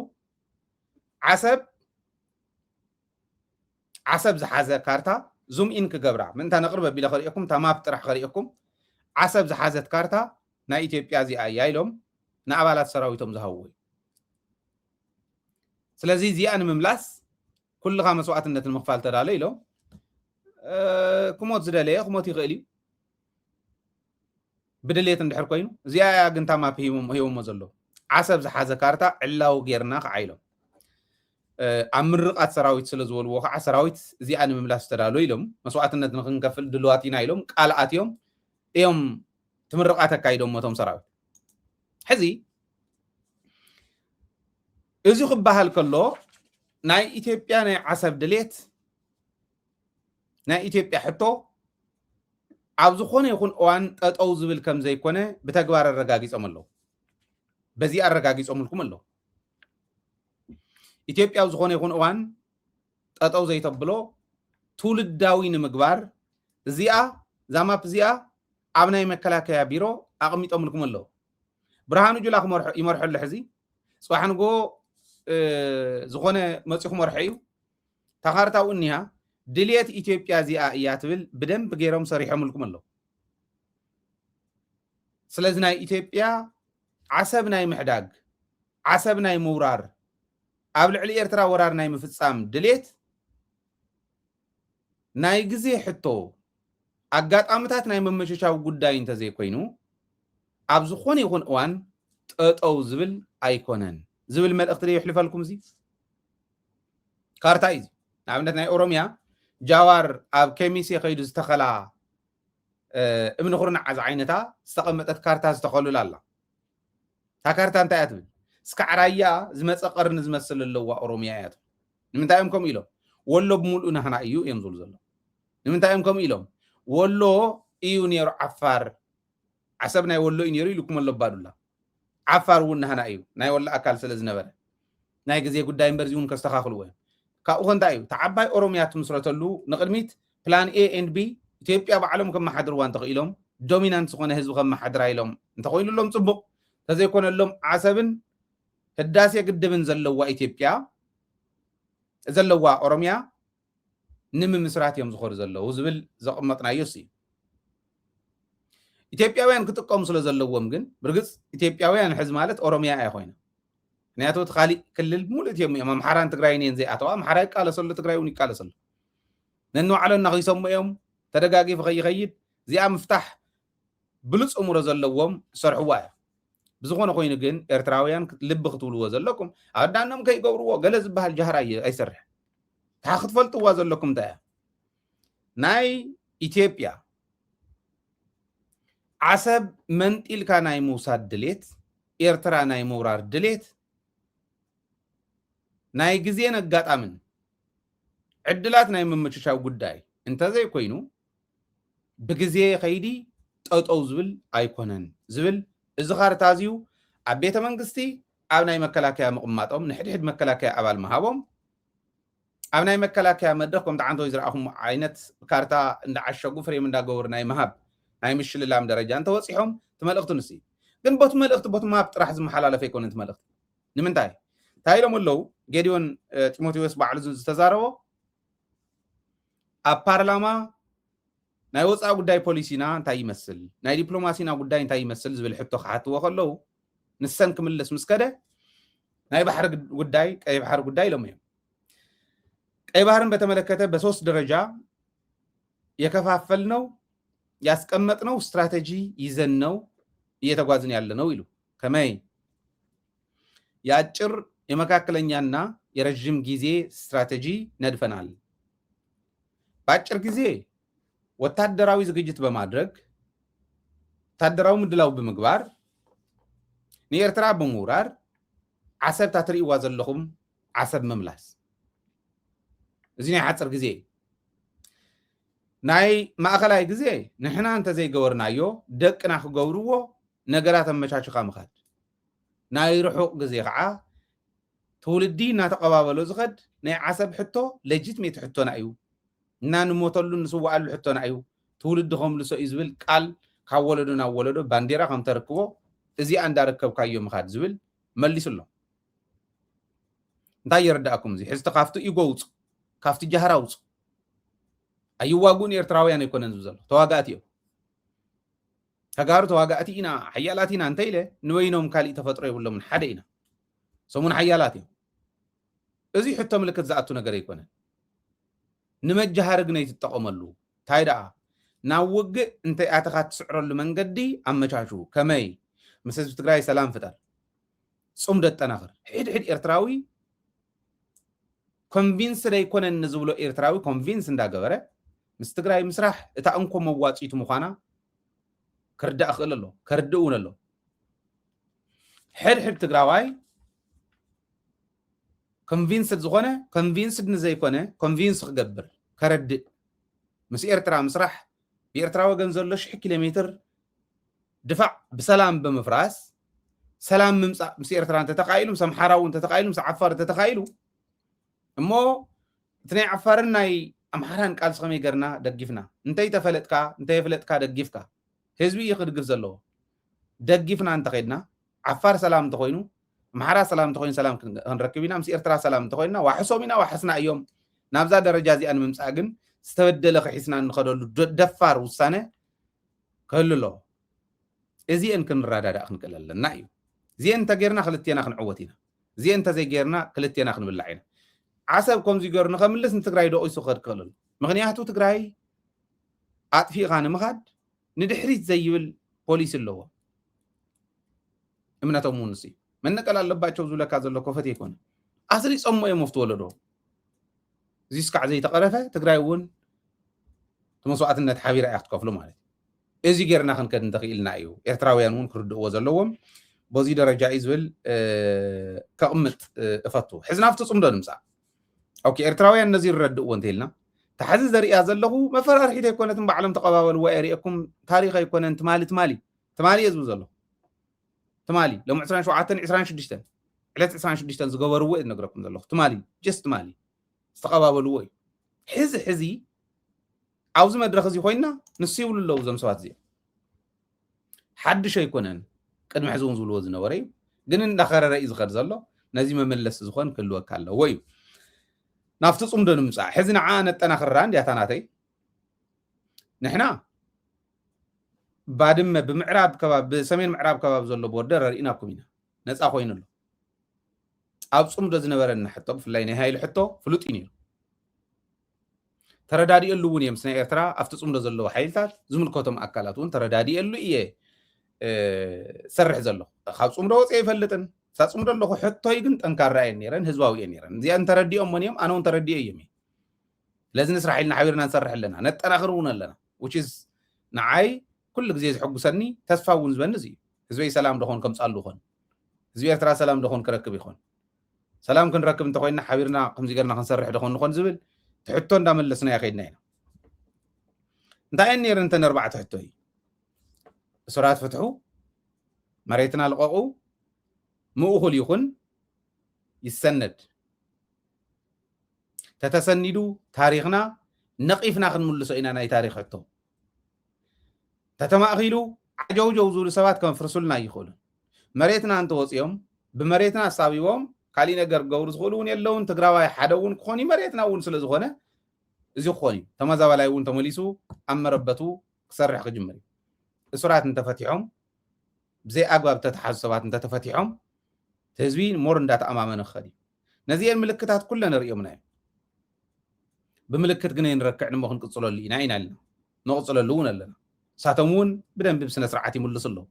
ዓሰብ ዝሓዘ ካርታ ዙም ኢን ክገብራ ምንታ ነቕርብ ኣቢለ ኸሪአኩም ታማፕ ጥራሕ ኸሪአኩም ዓሰብ ዝሓዘት ካርታ ናይ ኢትዮጵያ እዚኣ እያ ኢሎም ንኣባላት ሰራዊቶም ዝሃውዎ ስለዚ እዚኣ ንምምላስ ኩልኻ መስዋዕትነት ንምኽፋል ተዳለ ኢሎም ክሞት ዝደለየ ክሞት ይኽእል እዩ بدليت اندحر كوينو زيا غنتا ما فيهم هيو مزلو عسب زحازه كارتا علاو غيرنا خعيلو امرقات سراويت سلازولو خع سراويت زيا نملاس تدالو يلوم مسوعتነት نخنكفل دلواتينا يلوم قالاتيوم ايوم تمرقات اكايدوم متوم سراويت حزي ازي خباهل كلو ناي ايثيوبيا ناي عسب دليت ناي ايثيوبيا حتو عبزو خونه يكون اوان تطو زبل كم زي كونه بتغبار الرغاغيصوم الله بزي الرغاغيصوم لكم الله ايثيوبيا عبزو خونه يكون اوان تطو زي تبلو تولداوي نمغبار زيا زاماب زيا ابناي مكلاكيا بيرو اقميطوم لكم الله برهانو جلاخ يمرح لحزي صحنغو زخونه مصيخ مرحيو تخارتاو انيها دليت إثيوبيا زي آياتبل بدم بغيرهم صريحهم لكم الله سلازنا إثيوبيا عسبنا محداق عسبنا مورار قبل علي إرترا ورار ناي مفتصام دليت ناي غزي حتو አጋጣምታት ናይ መመሸሻው ጉዳይ እንተ ዘይኮይኑ ኣብ ዝኾነ ይኹን እዋን ጠጠው ዝብል ኣይኮነን ዝብል መልእኽቲ ይሕልፈልኩም እዚ ካርታ እዩ ንኣብነት ናይ ኦሮሚያ ጃዋር ኣብ ከሚሴ ከይዱ ዝተኸላ እምኒ ኩርናዓዝ ዓይነታ ዝተቐመጠት ካርታ ዝተኸሉላ ኣላ ታ ካርታ እንታይ እያ ትብል እስካዕ ራያ ዝመፀ ቀርኒ ዝመስል ኣለዋ ኦሮሚያ እያ ትብል ንምንታይ እዮም ከምኡ ኢሎም ወሎ ብምሉእ ናህና እዩ እዮም ዝብሉ ዘሎ ንምንታይ እዮም ከምኡ ኢሎም ወሎ እዩ ነይሩ ዓፋር ዓሰብ ናይ ወሎ እዩ ነይሩ ኢልኩም ኣሎ ባዱላ ዓፋር እውን ናህና እዩ ናይ ወሎ ኣካል ስለ ዝነበረ ናይ ግዜ ጉዳይ እምበር እዚውን ከስተኻኽልዎ እዮም ካብኡ ከንታይ እዩ ተዓባይ ኦሮሚያ ትምስረተሉ ንቅድሚት ፕላን ኤ ኤንድ ቢ ኢትዮጵያ ባዕሎም ከመሓድርዋ እንተኽኢሎም ዶሚናንት ዝኾነ ህዝቢ ከመሓድራ ኢሎም እንተኮይኑሎም ፅቡቕ ተዘይኮነሎም ዓሰብን ህዳሴ ግድብን ዘለዋ ኢትዮጵያ ዘለዋ ኦሮሚያ ንምምስራት እዮም ዝኸዱ ዘለዉ ዝብል ዘቐመጥናዮ እዩ ኢትዮጵያውያን ክጥቀሙ ስለ ዘለዎም ግን ብርግፅ ኢትዮጵያውያን ሕዚ ማለት ኦሮሚያ ኣይኮይነ ምክንያቱ እቲ ካሊእ ክልል ሙሉእ እዮም እዮም ኣምሓራን ትግራይን እየን ዘይኣተዋ ኣምሓራ ይቃለሰሉ ትግራይ እውን ይቃለሰሉ ነንባዕሎም ናኺሰሙ እዮም ተደጋጊፉ ከይኸይድ እዚኣ ምፍታሕ ብሉፅ እሙሮ ዘለዎም ዝሰርሕዋ እያ ብዝኾነ ኮይኑ ግን ኤርትራውያን ልቢ ክትብልዎ ዘለኩም ኣዳኖም ከይገብርዎ ገለ ዝበሃል ጃህራ ኣይሰርሕ ታሓ ክትፈልጥዋ ዘለኩም እንታይ እያ ናይ ኢትዮጵያ ዓሰብ መንጢልካ ናይ ምውሳድ ድሌት ኤርትራ ናይ ምውራር ድሌት ናይ ግዜን ኣጋጣምን ዕድላት ናይ መመችሻው ጉዳይ እንተዘይኮይኑ ብግዜ ከይዲ ጠጠው ዝብል ኣይኮነን ዝብል እዚ ካርታ እዚዩ ኣብ ቤተ መንግስቲ ኣብ ናይ መከላከያ ምቕማጦም ንሕድሕድ መከላከያ ኣባል መሃቦም ኣብ ናይ መከላከያ መድረክ ከምቲ ዓንተ ወይ ዝረኣኹም ዓይነት ካርታ እንዳዓሸጉ ፍሬም እንዳገበሩ ናይ መሃብ ናይ ምሽልላም ደረጃ እንተወፂሖም ትመልእኽቲ ንስ ግን ቦት መልእኽቲ ቦት ማብ ጥራሕ ዝመሓላለፈ ኣይኮነን ትመልእኽቲ ንምንታይ እንታይ ኢሎም ኣለዉ ጌዲዮን ጢሞቴዎስ ባዕሉ ዝተዛረቦ ኣብ ፓርላማ ናይ ወፃኢ ጉዳይ ፖሊሲና እንታይ ይመስል ናይ ዲፕሎማሲና ጉዳይ እንታይ ይመስል ዝብል ሕቶ ክሓትዎ ከለዉ ንሰን ክምለስ ምስ ከደ ናይ ባሕሪ ጉዳይ ቀይ ባሕሪ ጉዳይ ኢሎም እዮም ቀይ ባህርን በተመለከተ በሶስት ደረጃ የከፋፈልነው ያስቀመጥነው ስትራቴጂ ይዘን ነው እየተጓዝን ያለ ነው ይሉ ከመይ የአጭር የመካከለኛና የረጅም ጊዜ ስትራቴጂ ነድፈናል በአጭር ጊዜ ወታደራዊ ዝግጅት በማድረግ ወታደራዊ ምድላው በመግባር ንኤርትራ በመውራር ዓሰብ ታትሪእዋ ዘለኹም ዓሰብ መምላስ እዚ ናይ ሓፅር ግዜ ናይ ማእኸላይ ግዜ ንሕና እንተዘይገበርናዮ ደቅና ክገብርዎ ነገራት ኣመቻችካ ምኻድ ናይ ርሑቕ ግዜ ከዓ ትውልዲ እናተቐባበሎ ዝኸድ ናይ ዓሰብ ሕቶ ለጂትሜት ሕቶና እዩ እና ንሞተሉ ንስዋዓሉ ሕቶና እዩ ትውልዲ ከምልሶ እዩ ዝብል ቃል ካብ ወለዶ ናብ ወለዶ ባንዴራ ከም ተረክቦ እዚኣ እንዳረከብካዮ ምኻድ ዝብል መሊሱ ኣሎ እንታይ የረዳእኩም እዚ ሕዝቲ ካፍቲ ይጎውፁ ካፍቲ ጃህራ ውፁ ኣይዋጉን ኤርትራውያን ኣይኮነን ዝብል ዘሎ ተዋጋእቲ እዮም ተጋሩ ተዋጋእቲ ኢና ሓያላት ኢና እንተኢለ ንወይኖም ካሊእ ተፈጥሮ የብሎምን ሓደ ኢና ሰሙን ሓያላት እዮም እዚ ሕቶ ምልክት ዝኣቱ ነገር ኣይኮነን ንመጃሃርግ ነው ይትጠቀመሉ እንታይ ደኣ ናውግእ እንታይ ኣተኻ ትስዕረሉ መንገዲ ኣመቻችው ከመይ ምስ ህዝቢ ትግራይ ሰላም ፍጠር ጽምዶ ጠናኽር ሕድሕድ ኤርትራዊ ኮንቪንስ ደይኮነን ዝብሎ ኤርትራዊ ኮንቪንስ እንዳገበረ ምስ ትግራይ ምስራሕ እታ እንኮ መዋፂቱ ምዃና ክርዳእ ክእል ኣሎ ከርድእ እውን ኣሎ ሕድሕድ ትግራዋይ ኮንቪንስድ ዝኾነ ኮንቪንስድ ንዘይኮነ ኮንቪንስ ክገብር ከረድእ ምስ ኤርትራ ምስራሕ ብኤርትራ ወገን ዘሎ 1,000 ኪሎ ሜትር ድፋዕ ብሰላም ብምፍራስ ሰላም ምምፃእ ምስ ኤርትራ እንተተኻኢሉ ምስ ኣምሓራ እውን እንተተኻኢሉ ምስ ዓፋር እንተተኻኢሉ እሞ እቲ ናይ ዓፋርን ናይ ኣምሓራን ቃልሲ ከመይ ገርና ደጊፍና እንተይፈለጥካ ደጊፍካ ህዝቢ እዩ ክድግፍ ዘለዎ ደጊፍና እንተኸይድና ዓፋር ሰላም እንተኮይኑ ኣምሓራ ሰላም እንተኮይኑ ሰላም ክንረክብ ኢና ምስ ኤርትራ ሰላም እንተኮይንና ዋሕሶም ኢና ዋሕስና እዮም ናብዛ ደረጃ እዚኣ ንምምፃእ ግን ዝተበደለ ክሒስና እንኸደሉ ደፋር ውሳነ ክህሉ ኣሎ እዚአን ክንረዳዳእ ክንክእል ኣለና እዩ እዚአን እንተገይርና ክልቴና ክንዕወት ኢና እዚአን እንተዘይገይርና ክልቴና ክንብላዕ ኢና ዓሰብ ከምዚ ገይሩ ንኸምልስ ንትግራይ ደቂሱ ክኸድ ክእል ኣሎ ምክንያቱ ትግራይ ኣጥፊእኻ ንምኻድ ንድሕሪት ዘይብል ፖሊሲ ኣለዎ እምነቶም እውን ንስ መነቀል ኣለባቸው ዝብለካ ዘሎ ኮፈት ይኮነ ኣስሪፆሞ እዮም ወፍትወለዶ እዚ ስካዕ ዘይተቐረፈ ትግራይ እውን መስዋዕትነት ሓቢራ እያ ክትከፍሉ ማለት እዩ እዚ ጌርና ክንከድ እንተኽኢልና እዩ ኤርትራውያን እውን ክርድእዎ ዘለዎም በዚ ደረጃ እዩ ዝብል ከቕምጥ እፈቱ ሕዚ ናብቲ ፅምዶ ንምፃእ ኦኬ ኤርትራውያን ነዚ ይረድእዎ እንተኢልና ተሓዚ ዘርእያ ዘለኹ መፈራርሒት ኣይኮነትን ባዕሎም ተቐባበልዎ የርእየኩም ታሪክ ኣይኮነን ትማሊ እየ ዝብል ዘሎ ትማሊ ሎም 27-26 ዕለት 26 ዝገበርዎ እየ ዝነግረኩም ዘለኹ ትማሊ ጀስት ትማሊ ዝተቐባበልዎ እዩ ሕዚ ኣብዚ መድረክ እዚ ኮይና ንሱ ይብሉ ኣለዉ እዞም ሰባት እዚኦም ሓድሽ ኣይኮነን ቅድሚ ሕዚ እውን ዝብልዎ ዝነበረ እዩ ግን እንዳኸረረ እዩ ዝኸድ ዘሎ ነዚ መመለስ ዝኾን ክህልወካ ኣለዎ እዩ ናብቲ ፅምዶ ንምፃእ ሕዚ ንዓ ነጠናኽራ እንዲያታ ናተይ ንሕና ባድመ ብምዕራብ ከባቢ ብሰሜን ምዕራብ ከባቢ ዘሎ ቦርደር ርኢናኩም ኢና ነፃ ኮይኑ ኣሎ ኣብ ፅምዶ ዝነበረና ሕቶ ብፍላይ ናይ ሃይሊ ሕቶ ፍሉጥ እዩ ነይሩ ተረዳዲእሉ እውን እዮም ስናይ ኤርትራ ኣብቲ ፅምዶ ዘለዎ ሓይልታት ዝምልከቶም ኣካላት እውን ተረዳዲእሉ እየ ሰርሕ ዘሎ ካብ ፅምዶ ወፅአ ይፈልጥን ሳ ፅምዶ ኣለኹ ሕቶይ ግን ጠንካራ እየን ነይረን ህዝባዊ እየን ነይረን እዚኣን ተረዲኦም ሞን እዮም ኣነ እውን ተረዲኦ እዮም ለዚ ንስራሕ ኢልና ሓቢርና ንሰርሕ ኣለና ነጠናኽር እውን ኣለና ውችዝ ንዓይ ኩሉ ግዜ ዝሕጉሰኒ ተስፋ እውን ዝበንዝ እዩ ህዝበይ ሰላም ደኾን ከምፃሉ ይኾን ህዝቢ ኤርትራ ሰላም ደኾን ክረክብ ይኾን ሰላም ክንረክብ እንተኮይንና ሓቢርና ከምዚ ገርና ክንሰርሕ ደኾን ንኾን ዝብል ትሕቶ እንዳመለስና ከይድና ኢና እንታይ እየን ነይረን እንተን 4 ሕቶ እዩ እስራት ፍትሑ መሬትና ልቐቑ ምእኹል ይኹን ይሰነድ ተተሰኒዱ ታሪክና ነቂፍና ክንምልሶ ኢና ናይ ታሪክ ሕቶ ተተማእኺሉ ዓጀውጀው ዝብሉ ሰባት ከንፍርሱልና ይኽእሉ መሬትና እንተወፂኦም ብመሬትና ኣሳቢቦም ካሊእ ነገር ገብሩ ዝኽእሉ እውን የለውን ትግራዋይ ሓደ እውን ክኾን እዩ መሬትና እውን ስለ ዝኾነ እዚ ክኾን እዩ ተመዛበላይ እውን ተመሊሱ ኣብ መረበቱ ክሰርሕ ክጅምር እዩ እስራት እንተፈቲሖም ብዘይ ኣግባብ ተተሓዙ ሰባት እንተተፈቲሖም ህዝቢ ሞር እንዳተኣማመነ ክኸድ እዩ ነዚአን ምልክታት ኩለን ንሪኦምና እዮም ብምልክት ግን ንረክዕ ንሞ ክንቅፅለሉ ኢና ኣለና ነቕፅለሉ እውን ኣለና ሳቶም እውን ብደንቢ ብስነ ስርዓት ይምልሱ ኣለዉ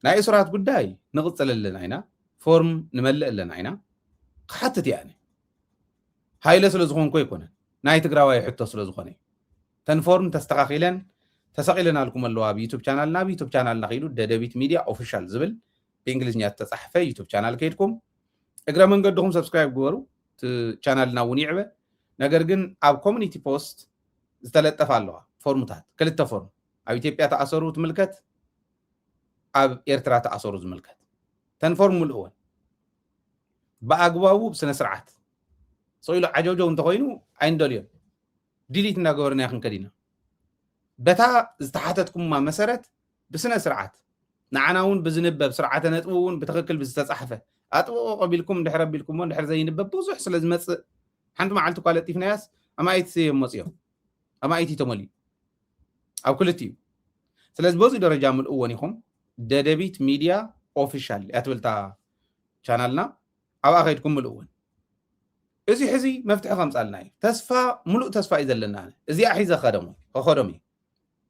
ናይ እስራት ጉዳይ ንቕፅል ኣለና ኢና ፎርም ንመልእ ኣለና ኢና ክሓትት እያ ሃይለ ስለ ዝኾንኮ ኣይኮነን ናይ ትግራዋይ ሕቶ ስለ ዝኾነ እዩ ተን ፎርም ተስተኻኺለን ተሰቂለናልኩም ኣለዋ ኣብ ዩቱብ ቻናልና ኣብ ዩቱብ ቻናልና ኺሉ ደደቢት ሚድያ ኦፊሻል ዝብል ብእንግሊዝኛ ዝተፃሕፈ ዩቱብ ቻናል ከይድኩም እግረ መንገድኩም ሰብስክራይብ ግበሩ ቻናልና እውን ይዕበ ነገር ግን ኣብ ኮሚኒቲ ፖስት ዝተለጠፈ ኣለዋ ፎርሙታት ክልተ ፎርም ኣብ ኢትዮጵያ ተኣሰሩ ትምልከት ኣብ ኤርትራ ተኣሰሩ ዝምልከት ተን ፎርም ምልእወን ብኣግባቡ ብስነ ስርዓት ሰኢሉ ዓጀውጀው እንተኮይኑ ኣይንደልዮም ዲሊት እናገበርና ክንከድ ኢና በታ ዝተሓተትኩማ መሰረት ብስነ ስርዓት ንዓና እውን ብዝንበብ ስርዓተ ነጥቡ እውን ብትክክል ብዝተፃሕፈ ኣጥብቆ ቀቢልኩም ድሕረ ኣቢልኩሞ ድሕር ዘይንበብ ብዙሕ ስለ ዝመፅእ ሓንቲ መዓልቲ እኳ ለጢፍናያስ ኣማይቲ መፅኦም ኣማይቲ ተመልዩ ኣብ ክልቲኡ ስለዚ በዚ ደረጃ ምልእዎን ኢኹም ደደቢት ሚድያ ኦፊሻል እያ ትብልታ ቻናልና ኣብኣ ከይድኩም ምልእዎን እዚ ሕዚ መፍትሒ ከምፃልና እዩ ተስፋ ሙሉእ ተስፋ እዩ ዘለና እዚኣ ሒዘ ከኸዶም እዩ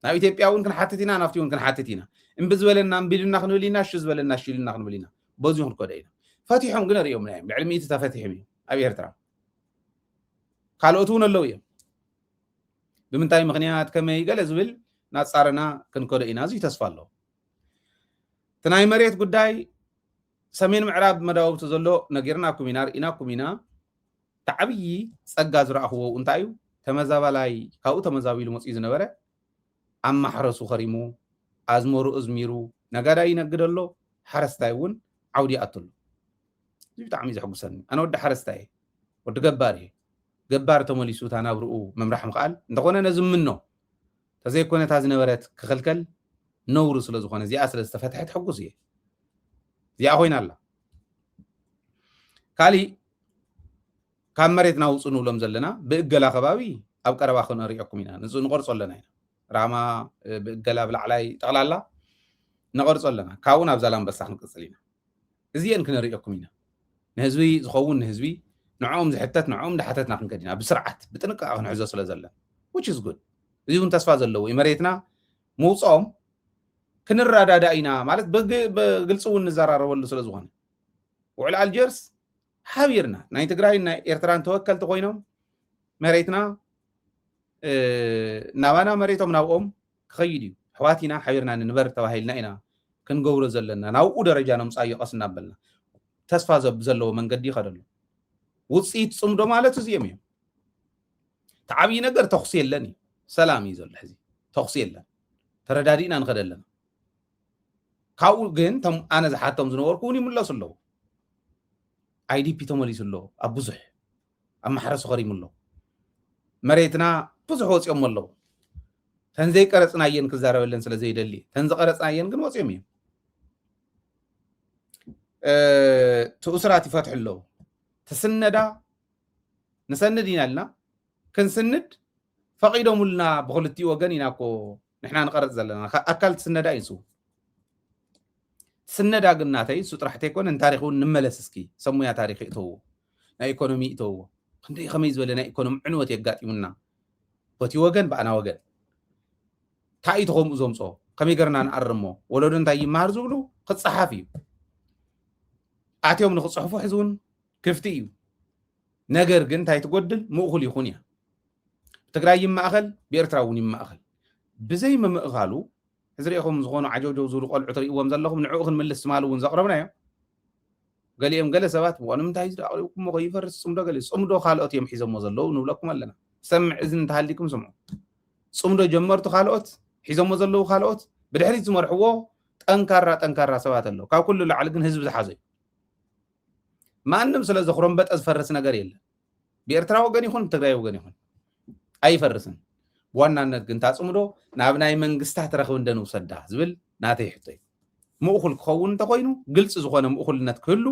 ናብ ኢትዮጵያ እውን ክንሓትት ኢና ናፍቲ እውን ክንሓትት ኢና እምብዝበለና እምቢልና ክንብል ኢና እሺ ዝበለና እሺ ኢልና ክንብል ኢና በዚሁ ክንከደ ኢና ፈቲሖም ግን ሪኦም ናዮም ልዕሊ ሚእቲ ተፈቲሖም እዮም ኣብ ኤርትራ ካልኦት እውን ኣለው እዮም ብምንታይ ምክንያት ከመይ ገለ ዝብል ናጻርና ክንከደ ኢና እዙይ ተስፋ ኣለዎ እቲ ናይ መሬት ጉዳይ ሰሜን ምዕራብ መዳወብቲ ዘሎ ነጊርናኩም ኢና ርኢናኩም ኢና ተዓብዪ ፀጋ ዝረኣኽዎ እንታይ እዩ ተመዛባላይ ካብኡ ተመዛቢሉ መፅኡ ዝነበረ ኣማሕረሱ ኸሪሙ ኣዝመሩ እዝሚሩ ነጋዳይ ይነግድ ኣሎ ሓረስታይ እውን ዓውዲ ይኣትሉ እዚ ብጣዕሚ ዘሕጉሰኒ ኣነ ወዲ ሓረስታይ ወዲ ገባር እየ ገባር ተመሊሱ እታ ናብርኡ መምራሕ ምኽኣል እንተኾነ ነዝምኖ ተዘይኮነ እታ ዝነበረት ክኽልከል ነውሩ ስለ ዝኾነ እዚኣ ስለ ዝተፈትሐት ሕጉስ እየ እዚኣ ኮይና ኣላ ካሊእ ካብ መሬት ናውፅኡ ንብሎም ዘለና ብእገላ ከባቢ ኣብ ቀረባ ክንሪኦኩም ኢና ንፁ ንቆርፆ ኣለና ኢና ራማ ብእገላ ብላዕላይ ጠቕላላ ነቐርፆ ኣለና ካብኡ ናብ ዛላንበሳ ክንቅፅል ኢና እዚአን ክንሪኦኩም ኢና ንህዝቢ ዝኸውን ንህዝቢ ንዕኦም ዝሕተት ንዕኦም ዳሓተትና ክንከድ ኢና ብስርዓት ብጥንቃቐ ክንሕዞ ስለ ዘለና which is good እዚ እውን ተስፋ ዘለዎ እዩ መሬትና ምውፅኦም ክንረዳዳ ኢና ማለት ብግልፂ እውን ንዘራረበሉ ስለ ዝኾነ ውዕል ኣልጀርስ ሓቢርና ናይ ትግራይ ናይ ኤርትራን ተወከልቲ ኮይኖም መሬትና ናባና መሬቶም ናብኦም ክኸይድ እዩ ኣሕዋቲና ሓቢርና ንንበር ተባሂልና ኢና ክንገብሮ ዘለና ናብኡ ደረጃ ነምፃእ ይቐስና ኣበልና ተስፋ ዘለዎ መንገዲ ይኸደሉ ውፅኢት ፅምዶ ማለት እዚኦም እዮም ተዓብዪ ነገር ተኽሲ የለን እዩ ሰላም እዩ ዘሎ ሕዚ ተኽሲ የለን ተረዳዲእና ንኸደ ኣለና ካብኡ ግን ኣነ ዝሓቶም ዝነበርኩ እውን ይምለሱ ኣለዉ አይዲፒ ተመሊሱ ኣሎ ኣብ ብዙሕ ኣብ ማሕረሱ ኸሪሙ ኣሎ መሬትና ብዙሕ ወፂኦም ኣለዉ ተንዘይ ቀረፅናየን ክዛረበለን ስለ ዘይደሊ ተንዝቀረፅናየን ግን ወፂኦም እዮም ትኡስራት ይፈትሑ ኣለዉ ተስነዳ ንሰንድ ኢና ኣለና ክንስንድ ፈቂዶሙልና ብክልቲኡ ወገን ኢና ኮ ንሕና ንቀረፅ ዘለና ኣካል ትስነዳ ይንሱ ስነዳ ግን ናተይ እሱ ጥራሕ ተይኮነን ታሪክ እውን ንመለስ እስኪ ሰሙያ ታሪክ እተውዎ ናይ ኢኮኖሚ እተውዎ ክንደይ ከመይ ዝበለ ናይ ኢኮኖሚ ዕንወት የጋጢሙና በቲ ወገን ብኣና ወገን እንታይ እዩ ተኸምኡ ዘምፅኦ ከመይ ገርና ንኣርሞ ወለዶ እንታይ ይመሃር ዝብሉ ክፀሓፍ እዩ ኣትዮም ንክፅሕፉ ሕዚ እውን ክፍቲ እዩ ነገር ግን እንታይ ትጎድል ምእኹል ይኹን እያ ብትግራይ ይማእኸል ብኤርትራ እውን ይማእኸል ብዘይ ምምእኻሉ ሕዝሪኢኹም ዝኾኑ ዓጀውጀው ዝብሉ ቆልዑ ትሪእዎም ዘለኹም ንዕኡ ክንምልስ ትማሉ እውን ዘቕረብናዮ ገሊኦም ገለ ሰባት ብቆኑ ምንታይ ዝዳቕሪብኩሞ ከይፈርስ ፅምዶ ገለ ፅምዶ ካልኦት እዮም ሒዘሞ ዘለዉ ንብለኩም ኣለና ሰምዕ እዝን እንተሃሊኩም ስምዑ ፅምዶ ጀመርቱ ካልኦት ሒዘሞ ዘለዉ ካልኦት ብድሕሪት ዝመርሕዎ ጠንካራ ሰባት ኣለዉ ካብ ኩሉ ላዕሊ ግን ህዝቢ ዝሓዘ እዩ ማንም ስለ ዘኽሮምበጠ ዝፈርስ ነገር የለን ብኤርትራ ወገን ይኹን ብትግራይ ወገን ይኹን ኣይፈርስን ብዋናነት ግን ታፅምዶ ናብ ናይ መንግስታት ረኽብ እንደንውሰዳ ዝብል ናተይ ሕቶ እዩ ምእኹል ክኸውን እንተኮይኑ ግልፂ ዝኾነ ምእኹልነት ክህሉ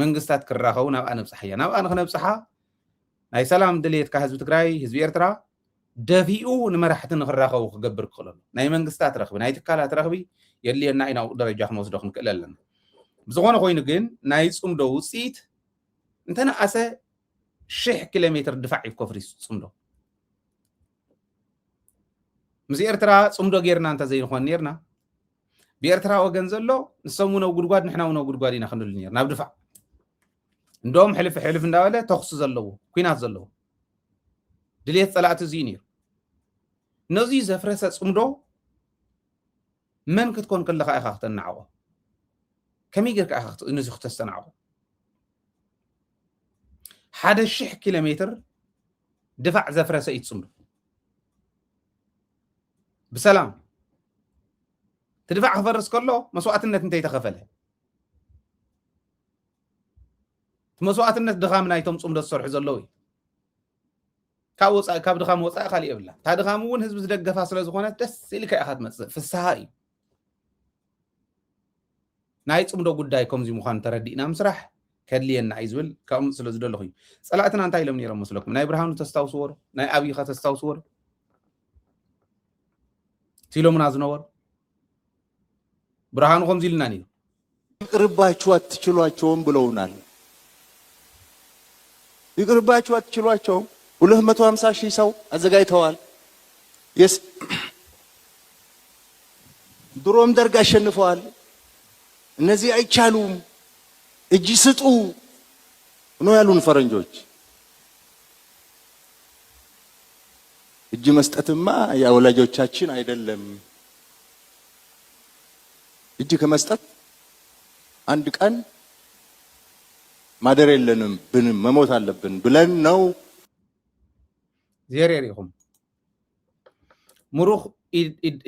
መንግስታት ክራኸቡ ናብኣ ነብፅሓ እያ ናብኣ ንክነብፅሓ ናይ ሰላም ድሌትካ ህዝቢ ትግራይ ህዝቢ ኤርትራ ደፊኡ ንመራሕቲ ንክራኸቡ ክገብር ክኽእል ኣሎ ናይ መንግስታት ረኽቢ ናይ ትካላት ረኽቢ የድልየና ኢና ደረጃ ክንወስዶ ክንክእል ኣለና ብዝኾነ ኮይኑ ግን ናይ ፅምዶ ውፅኢት እንተነኣሰ 1000 ኪሎ ሜትር ድፋዕ ይከፍሪ ፅምዶ ምስ ኤርትራ ፅምዶ ጌርና እንተዘይንኾን ነርና ብኤርትራ ወገን ዘሎ ንሰሙነው ጉድጓድ ንሕና ውነው ጉድጓድ ኢና ክንብል ነርና ናብ ድፋዕ እንደውም ሕልፍ እንዳበለ ተኽሱ ዘለዎ ኩናት ዘለዎ ድሌት ፀላእቲ እዙ ነይሩ ነዚ ዘፍረሰ ፅምዶ መን ክትኮን ከለካ ኢኻ ክተናዕቆ ከመይ ጌርካ ኢኻ ነዚ ክተስተናዕቆ 1000 ኪሎ ሜትር ድፋዕ ዘፍረሰ እዩ ፅምዶ بسلام تدفع خفرس كله مسوات النت انت يتخفله مسوات النت دخام نايتم صمد الصرح زلوي كاب دخام وصا خالي ابلا تا دخام ون حزب زدغفا سلا زخونه دس يلك اخات مص فسحاي ناي صمدو غداي كوم زي مخان تردينا مسرح كدلينا عيزول كم سلا زدلخي صلاتنا انت يلم نيرم مسلكم ناي برهانو تستاوسور ناي ابي خا تستاوسور ሲሎም ናዝነወር ብርሃኑ ከም ዚልና ነኝ ይቅርባችሁ አትችሏቸውም ብለውናል ይቅርባችሁ አትችሏቸውም 250,000 ሰው አዘጋጅተዋል ድሮም ደርግ አሸንፈዋል። እነዚህ አይቻሉም እጅ ስጡ ነው ያሉን ፈረንጆች። እጅ መስጠትማ የወላጆቻችን አይደለም። እጅ ከመስጠት አንድ ቀን ማደር የለንም ብንም መሞት አለብን ብለን ነው። ዜሬሪኹም ሙሩኽ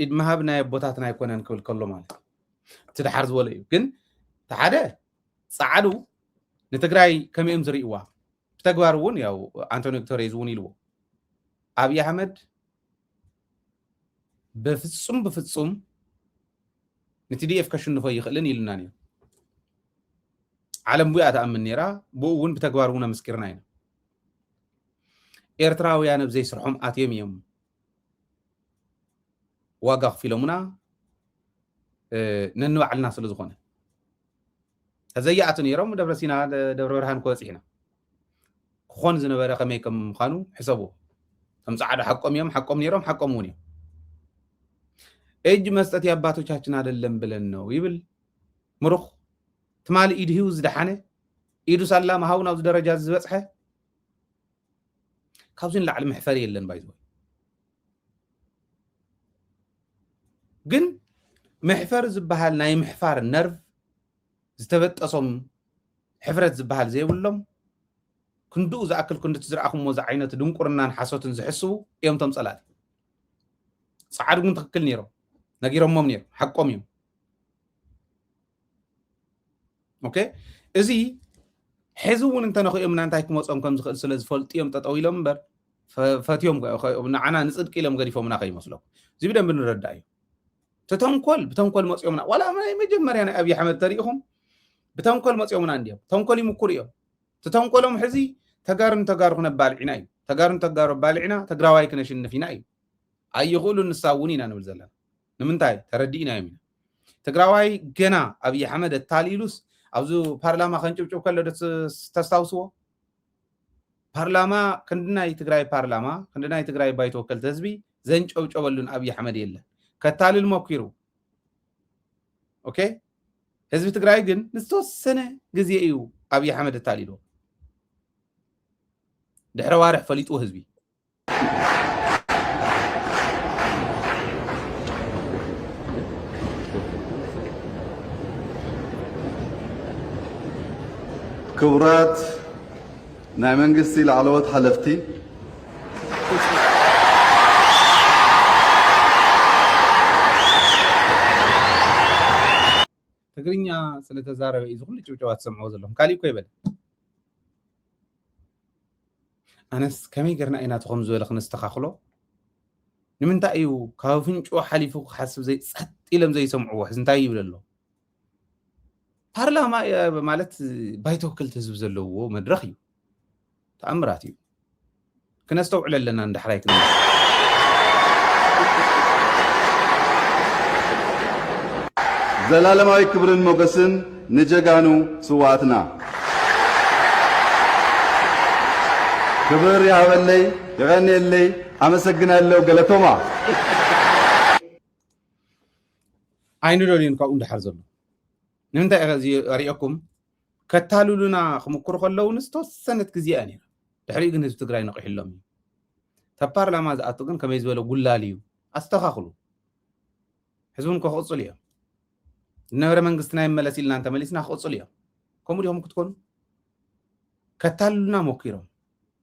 ኢድ መሃብ ናይ ቦታትና ኣይኮነን ክብል ከሎ ማለት ትድሓር ዝበለ እዩ። ግን ተሓደ ፃዓዱ ንትግራይ ከመይ እዮም ዝርእይዋ ብተግባር እውን ያው አንቶኒ ጉተሬዝ እውን ኢልዎ አብይ አሕመድ በፍጹም ንቲዲኤፍ ከሽንፎ ይኽእልን ኢልና ነይሩ። ዓለም ቡያ ተኣምን ነይራ። ብኡ እውን ብተግባር እውን ኣመስኪርና ኢና። ኤርትራውያን ኣብ ዘይስርሖም ኣትዮም እዮም ዋጋ ክፊሎሙና ነንባዕልና ስለ ዝኾነ ተዘያኣቱ ነይሮም ደብረ ሲና ደብረ ብርሃን ክበፂሕና ክኾን ዝነበረ ከመይ ከም ምዃኑ ሕሰብዎ። ከም ፃዕዳ ሓቆም እዮም ሓቆም ነይሮም ሓቆም እውን እዮም። እጅ መስጠት የአባቶቻችን አይደለም ብለን ነው ይብል ምሩኽ ትማል ኢድ ሂው ዝደሓነ ኢዱ ሳላ ማሃው ናብ ደረጃ ዝበፅሐ ካብዙን ላዕሊ ምሕፈር የለን ባይዘ ግን ምሕፈር ዝበሃል ናይ ምሕፋር ነርቭ ዝተበጠሶም ሕፍረት ዝበሃል ዘይብሎም ክንድኡ ዝኣክል ክንድቲ ዝረኣኹምዎ ዛ ዓይነት ድንቁርናን ሓሶትን ዝሕስቡ እዮም ቶም ፀላእቲ። ፃዓድ እውን ትክክል ነይሮም ነጊሮሞም ነይሩ ሓቆም እዮም። ኦኬ እዚ ሕዚ እውን እንተነኽኦም እንታይ ክመፆም ከም ዝኽእል ስለ ዝፈልጡ እዮም ጠጠው ኢሎም እምበር ፈትዮም ንዓና ንፅድቂ ኢሎም ገዲፎምና ከይመስሎም እዚ ብደንብ ንረዳእ እዩ። ተተንኮል ብተንኮል መፅኦምና ዋላ ናይ መጀመርያ ናይ ኣብይ ኣሕመድ ተሪኢኹም ብተንኮል መፅኦምና እንዲኦም ተንኮል ይምኩር እዮም። ተተንኮሎም ሕዚ ተጋሩን ተጋሩ ክነባልዒና እዩ። ተጋሩን ተጋሩ ባልዒና ትግራዋይ ክነሽንፍ ኢና እዩ። ኣይኽእሉ ንሳውን ኢና ንብል ዘለና ንምንታይ ተረዲእና እዮም ኢና ትግራዋይ ገና ኣብይ ኣሕመድ እታሊሉስ ኣብዚ ፓርላማ ከንጭብጭብ ከሎ ተስታውስዎ ፓርላማ ክንድናይ ትግራይ ፓርላማ ክንድናይ ትግራይ ባይቶ ወከልቲ ህዝቢ ዘንጨብጨበሉን ኣብይ ኣሕመድ የለን ከታልል ሞኪሩ። ኦኬ ህዝቢ ትግራይ ግን ንዝተወሰነ ግዜ እዩ ኣብይ ኣሕመድ እታሊሉ ድሕረ ዋርሕ ፈሊጡ ህዝቢ ክቡራት ናይ መንግስቲ ላዕለዎት ሓለፍቲ ትግርኛ ስለተዛረበ እዩ ዝኩሉ ጭብጨባ ትሰምዕዎ ዘለኹም ካሊእ እኮ ይበል ኣነስ ከመይ ጌርና ኢና ተኸም ዝበለ ክነስተኻኽሎ ንምንታይ እዩ ካብ ፍንጭዎ ሓሊፉ ክሓስብ ጸጥ ኢሎም ዘይሰምዕዎ ሕዚ እንታይ ይብል ኣሎ ፓርላማ ማለት ባይቶ ወከልቲ ህዝቢ ዘለዎ መድረኽ እዩ ተኣምራት እዩ ክነስተውዕል ኣለና እንዳሕራይ ክነ ዘላለማዊ ክብርን ሞገስን ንጀጋኑ ስዋዕትና ክብር ያበለይ ይቀኒየለይ አመሰግናለሁ ገለቶማ ዓይኑ ዶሊን ካብኡ እንዳሓር ዘሎ ንምንታይ እዚ ኣሪኦኩም ከታልሉና ክምክሩ ከለዉ ንዝተወሰነት ግዜ እያ ነይራ ድሕሪኡ ግን ህዝቢ ትግራይ ነቂሕሎም እዩ ካብ ፓርላማ ዝኣቱ ግን ከመይ ዝበለ ጉላል እዩ ኣስተኻኽሉ ህዝቡን ክቕፅል እዮም ዝነበረ መንግስትና ይመለስ ኢልና እንተመሊስና ክቕፅል እዮም ከምኡ ዲኹም ክትኮኑ ከታልሉና ሞኪሮም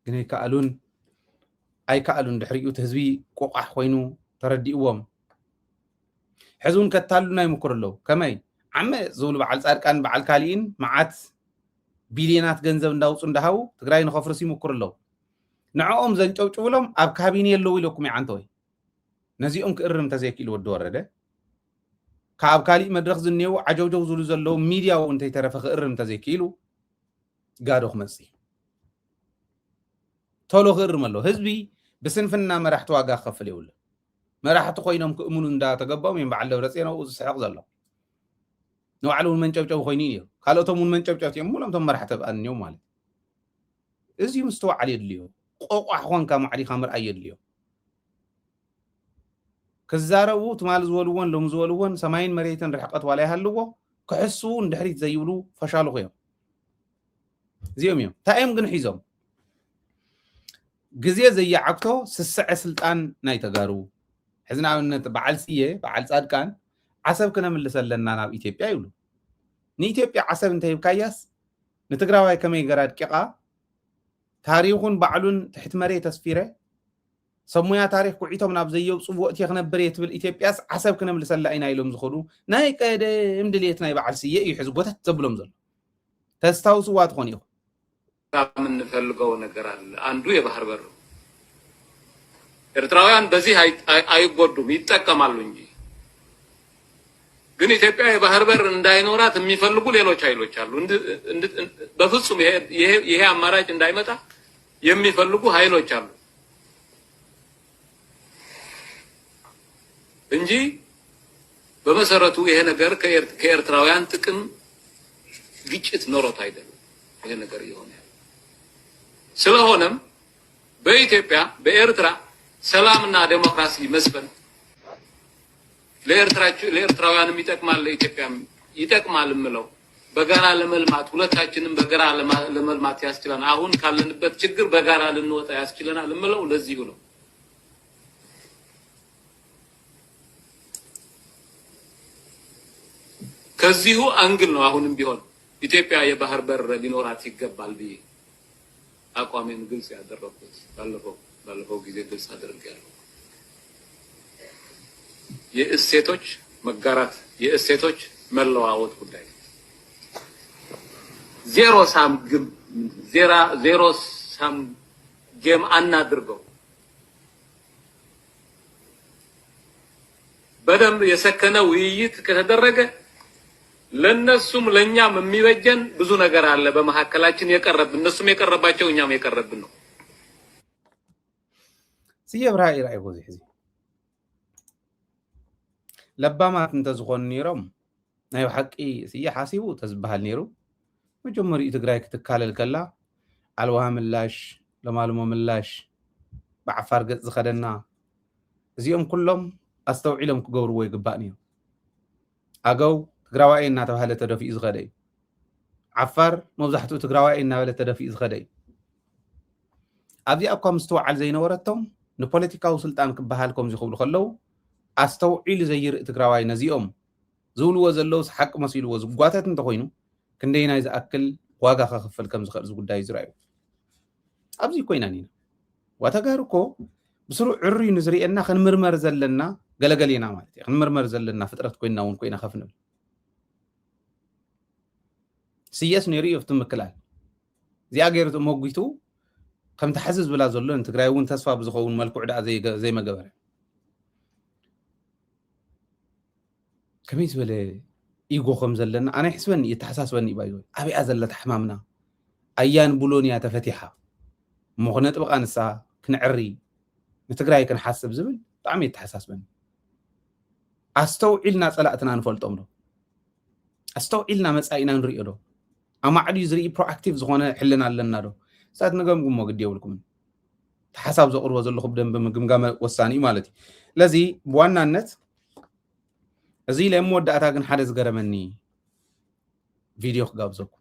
ግን ኣይከኣሉን ድሕሪኡ እቲ ህዝቢ ቆቋሕ ኮይኑ ተረዲእዎም ሕዚ እውን ከታልሉና ይምክሩ ኣለዉ ከመይ ዓመ ዝብሉ በዓል ፃድቃን በዓል ካሊእን መዓት ቢልዮናት ገንዘብ እንዳውፁ እንዳሃቡ ትግራይ ንኸፍርሱ ይምክሩ ኣለዉ ንዕኦም ዘንጨብጭብሎም ኣብ ካቢነ የለዉ ኢለኩም ይዓንተ ወይ ነዚኦም ክእርም ተዘይኪሉ ወዲ ወረደ ካብ ካሊእ መድረኽ ዝኔው ዓጀውጀው ዝብሉ ዘለዉ ሚድያ እውን እንተይተረፈ ክእርም ተዘይኪሉ ጋዶ ክመፅእ ቶሎ ክእርም ኣሎ ህዝቢ ብስንፍና መራሕቲ ዋጋ ክኸፍል የብሉ መራሕቲ ኮይኖም ክእምኑ እንዳተገባኦም እዮም በዓል ደብረፅዮን ኣብኡ ዝስሕቕ ዘሎ ንባዕሉ እውን መንጨብጨብ ኮይኑ ነይሩ ካልኦቶም እውን መንጨብጨብቲ እዮም ሙሉምቶም መራሕቲ ኣብኣንዮም ማለት እዚ ምስተዋዕል የድልዮ ቆቋሕ ኮንካ ማዕሪኻ ምርኣይ የድልዮ كزارو تمال زولون لهم زولون سماين مريتن رحقت ولا يهلوه كحسوا اندحريت زيولو فشالوا خيام زيهم يوم تايم جن حيزهم جزية زي عكتو سسع سلطان ناي تجارو حزنا من بعل سيه بعل صاد كان عسب كنا من لسلنا ناب إثيوبيا يقولوا ني إثيوبيا عسب انتهي بكاياس نتقراوي كم يقرأ دقيقة تاريخون بعلون تحت مريت تسفيره سمويا تاريخ كوعيتهم ناب زيو صبوت يخنبريت بالإثيوبياس عسب كنا من لسلنا يلوم زخدو ناي كايد مدليتنا يبعل سيه يحزبوت تزبلهم زل تستاوسوا واتخونيو من نፈልገው ነገር አለ አንዱ የባህር በር ኤርትራውያን በዚህ አይጎዱም ይጠቀማሉ እንጂ ግን ኢትዮጵያ የባህር በር እንዳይኖራት የሚፈልጉ ሌሎች ኃይሎች አሉ በፍጹም ይሄ አማራጭ እንዳይመጣ የሚፈልጉ ኃይሎች አሉ እንጂ በመሰረቱ ይሄ ነገር ከኤርትራውያን ጥቅም ግጭት ኖሮት አይደለም ይሄ ነገር ይሆናል ስለሆነም በኢትዮጵያ በኤርትራ ሰላምና ዲሞክራሲ መስፈን ለኤርትራውያንም ይጠቅማል ለኢትዮጵያም ይጠቅማል ምለው በጋራ ለመልማት ሁለታችንም በጋራ ለመልማት ያስችላል አሁን ካለንበት ችግር በጋራ ልንወጣ ያስችለናል ምለው ለዚህ ነው ከዚሁ አንግል ነው አሁንም ቢሆን ኢትዮጵያ የባህር በር ሊኖራት ይገባል ብዬ አቋሜን ግልጽ ያደረኩት ባለፈው ጊዜ ግልጽ አድርጌያለሁ የእሴቶች መጋራት የእሴቶች መለዋወጥ ጉዳይ ዜሮ ሳም ጌም አናድርገው በደንብ የሰከነ ውይይት ከተደረገ ለነሱም ለኛም የሚበጀን ብዙ ነገር አለ በመሐከላችን የቀረብን እነሱም የቀረባቸው እኛም የቀረብን ነው ሲየብራይ ራይጎ ዝሕዚ ለባማት እንተ ዝኮን ነይሮም ናይ ሐቂ ሲየ ሓሲቡ ተዝበሃል ነይሩ መጀመሪኡ ትግራይ ክትካለል ከላ አልዋሃ ምላሽ ለማልሞ ምላሽ በዓፋር ገጽ ዝኸደና እዚኦም ኩሎም አስተውዒሎም ክገብርዎ ይግባእ ነይሩ አገው ትግራዋይ እናተባሃለ ተደፊኡ ዝኸደ እዩ ዓፋር መብዛሕትኡ ትግራዋይ እናበለ ተደፊኡ ዝኸደ እዩ ኣብዚ እኳ ምስተውዓል ዘይነበረቶም ንፖለቲካዊ ስልጣን ክበሃል ከም ዝኽብሉ ከለው ኣስተውዒሉ ዘይርኢ ትግራዋይ ነዚኦም ዝብልዎ ዘለው ሓቂ መሲልዎ ዝጓተት እንተኮይኑ ክንደይ ናይ ዝኣክል ዋጋ ከኽፍል ከም ዝኽእል ዝጉዳይ ዝረአዩ ኣብዚ ኮይና ኒና ዋተጋር እኮ ብስሩዕ ዕሩይ ንዝርኤና ክንምርመር ዘለና ገለገሌና ማለት እዩ ክንምርመር ዘለና ፍጥረት ኮይና እውን ኮይና ከፍንብል سياس نيري يفتم مكلال زي أجرت موجيتو كم تحسس بلا زلون تقرأي وين تصفى بزخون مالكو عدا زي ما جبره كميس بلا يجو خمزلنا أنا حسبني يتحسس بني بايو أبي أزل تحمامنا أيان بولونيا تفتحها مغنت بقى نسا كنعري نتقرأي كن حاسب زبل طعمي يتحسس بني أستوعلنا صلاتنا نفلت أمره أستوعلنا مسأينا نريده أما عاد يزري proactive زخانة حلنا لنا ده ساعات نقوم قد يقولكم تحسب زقر وزل خبدن بمجمع والثاني مالتي لذي بوانا النت زي لما ودع أتاكن حدث قرمني فيديو خجابزكم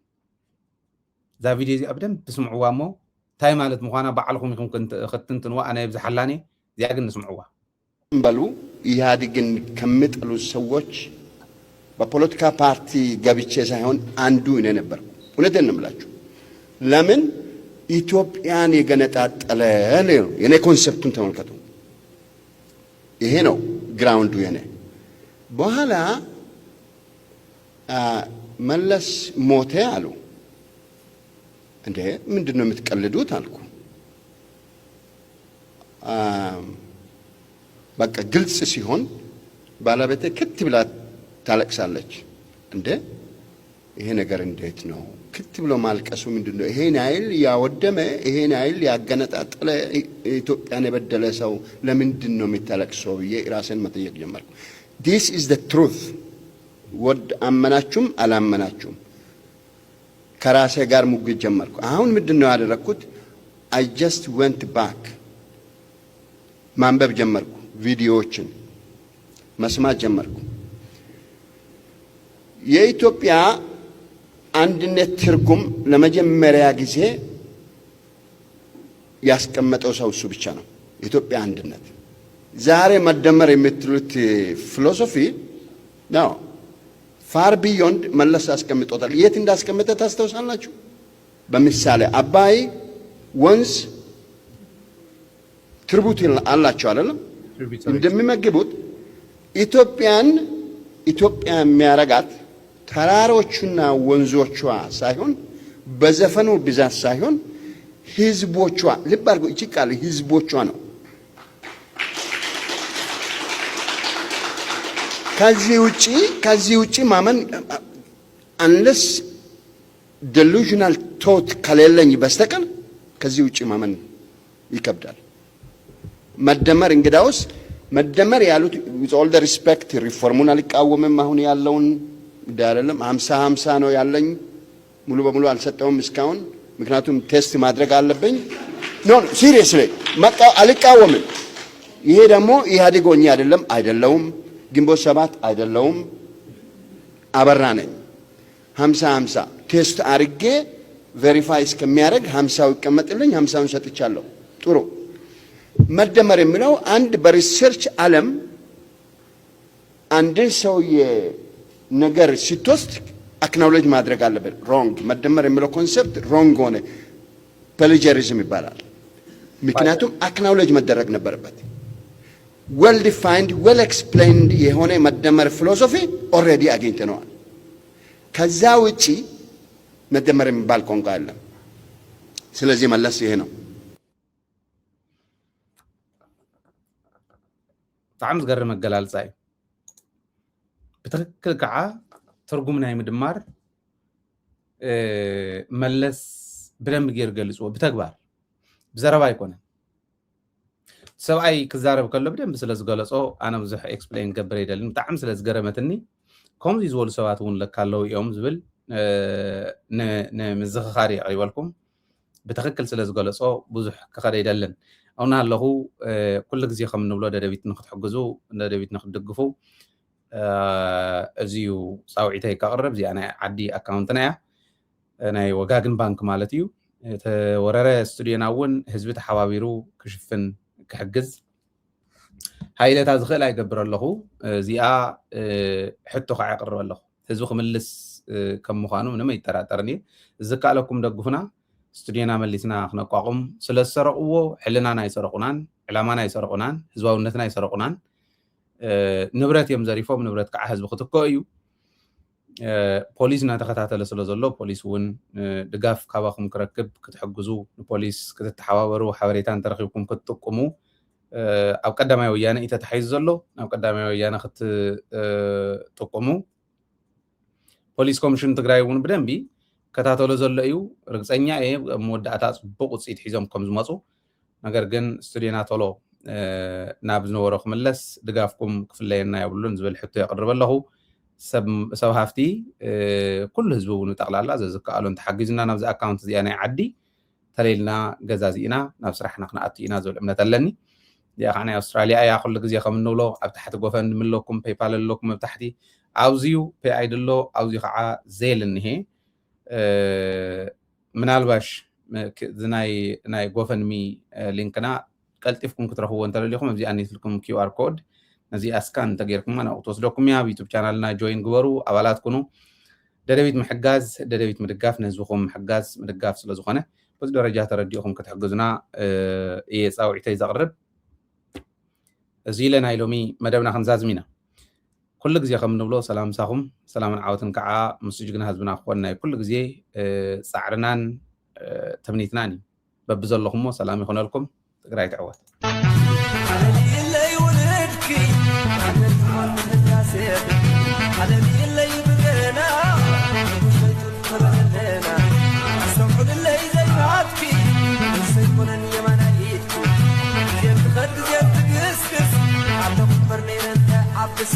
ذا فيديو زي أبدا تسمعوا وامو تاي مالت مخانا بعلكم يكون كنت خدتن وأنا يبز حلاني زي أجن نسمعوها بلو يهاديجن كمت ألو سوتش በፖለቲካ ፓርቲ ገብቼ ሳይሆን አንዱ እኔ ነበር እውነቴን ነው የምላችሁ ለምን ኢትዮጵያን የገነጣጠለ ነው የኔ ኮንሰፕቱን ተመልከቱ ይሄ ነው ግራውንዱ የኔ በኋላ መለስ ሞተ አሉ እንዴ ምንድነው የምትቀልዱት አልኩ በቃ ግልጽ ሲሆን ባለቤቴ ክት ብላ ታለቅሳለች እንዴ ይሄ ነገር እንዴት ነው ክት ብሎ ማልቀሱ ምንድነው ይሄን አይል ያወደመ ይሄን አይል ያገነጣጠለ ኢትዮጵያን የበደለ ሰው ለምንድን ነው የሚታለቅሰው የራስን መጠየቅ ጀመርኩ this is the truth ወድ አመናችሁም አላመናችሁም ከራሴ ጋር ሙግት ጀመርኩ አሁን ምንድነው ያደረኩት I just went back ማንበብ ጀመርኩ ቪዲዮዎችን መስማት ጀመርኩ። የኢትዮጵያ አንድነት ትርጉም ለመጀመሪያ ጊዜ ያስቀመጠው ሰው እሱ ብቻ ነው። ኢትዮጵያ አንድነት ዛሬ መደመር የምትሉት ፊሎሶፊ ነው ፋር ቢዮንድ መለስ አስቀምጦታል። የት እንዳስቀመጠ ታስተውሳላችሁ? በምሳሌ አባይ ወንዝ ትርቡት አላቸው አይደለም? እንደሚመግቡት ኢትዮጵያን ኢትዮጵያ የሚያረጋት ተራሮቹና ወንዞቿ ሳይሆን በዘፈኑ ብዛት ሳይሆን ህዝቦቿ። ልብ አድርጎ እቺ ቃል ህዝቦቿ ነው። ከዚህ ውጪ ማመን አንለስ delusional thought ከሌለኝ በስተቀር ከዚህ ውጪ ማመን ይከብዳል። መደመር እንግዳውስ መደመር ያሉት with all the respect ሪፎርሙን አልቃወምም። አሁን ያለውን አይደለም 50-50 ነው ያለኝ። ሙሉ በሙሉ አልሰጠውም እስካሁን፣ ምክንያቱም ቴስት ማድረግ አለብኝ። ኖ ሲሪየስሊ አልቃወምም። ይሄ ደግሞ ኢህአዴግ ሆኜ አይደለውም ግንቦት ሰባት አይደለውም አበራ ነኝ። 50-50 ቴስት አርጌ ቬሪፋይ እስከሚያደርግ 50ው ይቀመጥልኝ፣ 50ውን ሰጥቻለሁ። ጥሩ መደመር የሚለው አንድ በሪሰርች ዓለም አንድን ሰውዬ ነገር ሲትወስድ አክናውሌጅ ማድረግ አለበት። ሮንግ መደመር የሚለው ኮንሰፕት ሮንግ ሆነ፣ ፕላጂያሪዝም ይባላል። ምክንያቱም አክናውሌጅ መደረግ ነበረበት። ዌል ዲፋይንድ ዌል ኤክስፕሌንድ የሆነ መደመር ፊሎሶፊ ኦልሬዲ አግኝተነዋል። ከዛ ውጪ መደመር የሚባል ቋንቋ የለም። ስለዚህ መለስ ይሄ ነው። በጣም ዝገርም መገላልጻ እዩ። ብትክክል ከዓ ትርጉም ናይ ምድማር መለስ ብደንብ ገይሩ ገሊፅዎ ብተግባር ብዘረባ ኣይኮነን። ሰብኣይ ክዛረብ ከሎ ብደንብ ስለ ዝገለጾ ኣነ ብዙሕ ኤክስፕሌን ክገብር ኣይደልን። ብጣዕሚ ስለ ዝገረመትኒ ከምዚ ዝበሉ ሰባት እውን ለካ ኣለዉ እዮም ዝብል ንምዝኽኻር የቕሪበልኩም ብትክክል ስለ ዝገለጾ ብዙሕ ክኸደ ኣይደልን። ኣብና ኣለኹ ኩሉ ግዜ ከም እንብሎ ደደቢት ንክትሕግዙ ደደቢት ንክትድግፉ እዚዩ ፃውዒተይ ከቕርብ እዚኣ ናይ ዓዲ ኣካውንትና እያ ናይ ወጋግን ባንክ ማለት እዩ። ተወረረ ስቱድዮና እውን ህዝቢ ተሓባቢሩ ክሽፍን ክሕግዝ ሃይለታ ዝኽእል ኣይገብር ኣለኹ። እዚኣ ሕቶ ከዓ ይቕርብ ኣለኹ ህዝቢ ክምልስ ከም ምዃኑ ምንም ኣይጠራጠርን እየ። ዝከኣለኩም ደግፉና ስቱድዮና መሊስና ክነቋቁም ስለ ዝሰረቕዎ ሕልናና ኣይሰረቁናን፣ ዕላማና ኣይሰረቁናን፣ ህዝባውነትና ኣይሰረቁናን። ንብረት እዮም ዘሪፎም፣ ንብረት ከዓ ህዝቢ ክትከኦ እዩ። ፖሊስ እናተኸታተለ ስለ ዘሎ ፖሊስ እውን ድጋፍ ካባኹም ክረክብ ክትሕግዙ ንፖሊስ ክትተሓባበሩ ሓበሬታ እንተረኺብኩም ክትጥቅሙ ኣብ ቀዳማይ ወያነ እዩ ተታሒዙ ዘሎ። ናብ ቀዳማይ ወያነ ክትጥቅሙ ፖሊስ ኮሚሽን ትግራይ እውን ብደንቢ ከታተሎ ዘሎ እዩ። ርግፀኛ እየ መወዳእታ ፅቡቅ ውፅኢት ሒዞም ከም ዝመፁ። ነገር ግን ስቱድዮና ቶሎ ናብ ዝነበሮ ክምለስ ድጋፍኩም ክፍለየና የብሉን ዝብል ሕቶ የቕርብ ኣለኹ። ሰብ ሃፍቲ ኩሉ ህዝቢ እውን ጠቕላላ ዘዝከኣሎ እንተሓጊዙና ናብዚ ኣካውንት እዚኣ ናይ ዓዲ ተለይልና ገዛ እዚኢና ናብ ስራሕና ክንኣቱ ኢና ዝብል እምነት ኣለኒ። እዚኣ ከዓ ናይ ኣውስትራልያ እያ። ኩሉ ግዜ ከም እንብሎ ኣብ ታሕቲ ጎፈን ድምለኩም ፔይፓል ኣለኩም ኣብ ታሕቲ ኣብዝዩ ፔኣይ ድሎ ኣብዝዩ ከዓ ዜል እኒሄ ምናልባሽ ናይ ጎፈንሚ ሊንክና ቀልጢፍኩም ክትረኽብዎ እንተለሊኹም ኣብዚኣ ኔትልኩም ኪውኣር ኮድ ነዚኣ ስካን እንተገይርኩማ ናብኡ ትወስደኩም እያ። ኣብ ዩቱብ ቻናልና ጆይን ግበሩ፣ ኣባላት ኩኑ። ደደቢት ምሕጋዝ ደደቢት ምድጋፍ ንህዝብኩም ምሕጋዝ ምድጋፍ ስለ ዝኾነ በዚ ደረጃ ተረዲእኹም ክትሕግዙና እየ ፃውዒተይ ዘቕርብ። እዚ ኢለ ናይ ሎሚ መደብና ክንዛዝም ኢና። ኩሉ ግዜ ከም እንብሎ ሰላም ምሳኹም ሰላምን ዓወትን ከዓ ምስ ጅግና ህዝብና ክኾን ናይ ኩሉ ግዜ ፃዕርናን ተምኒትናን እዩ። በቢ ዘለኹሞ ሰላም ይኹነልኩም። ትግራይ ትዕወት። عبس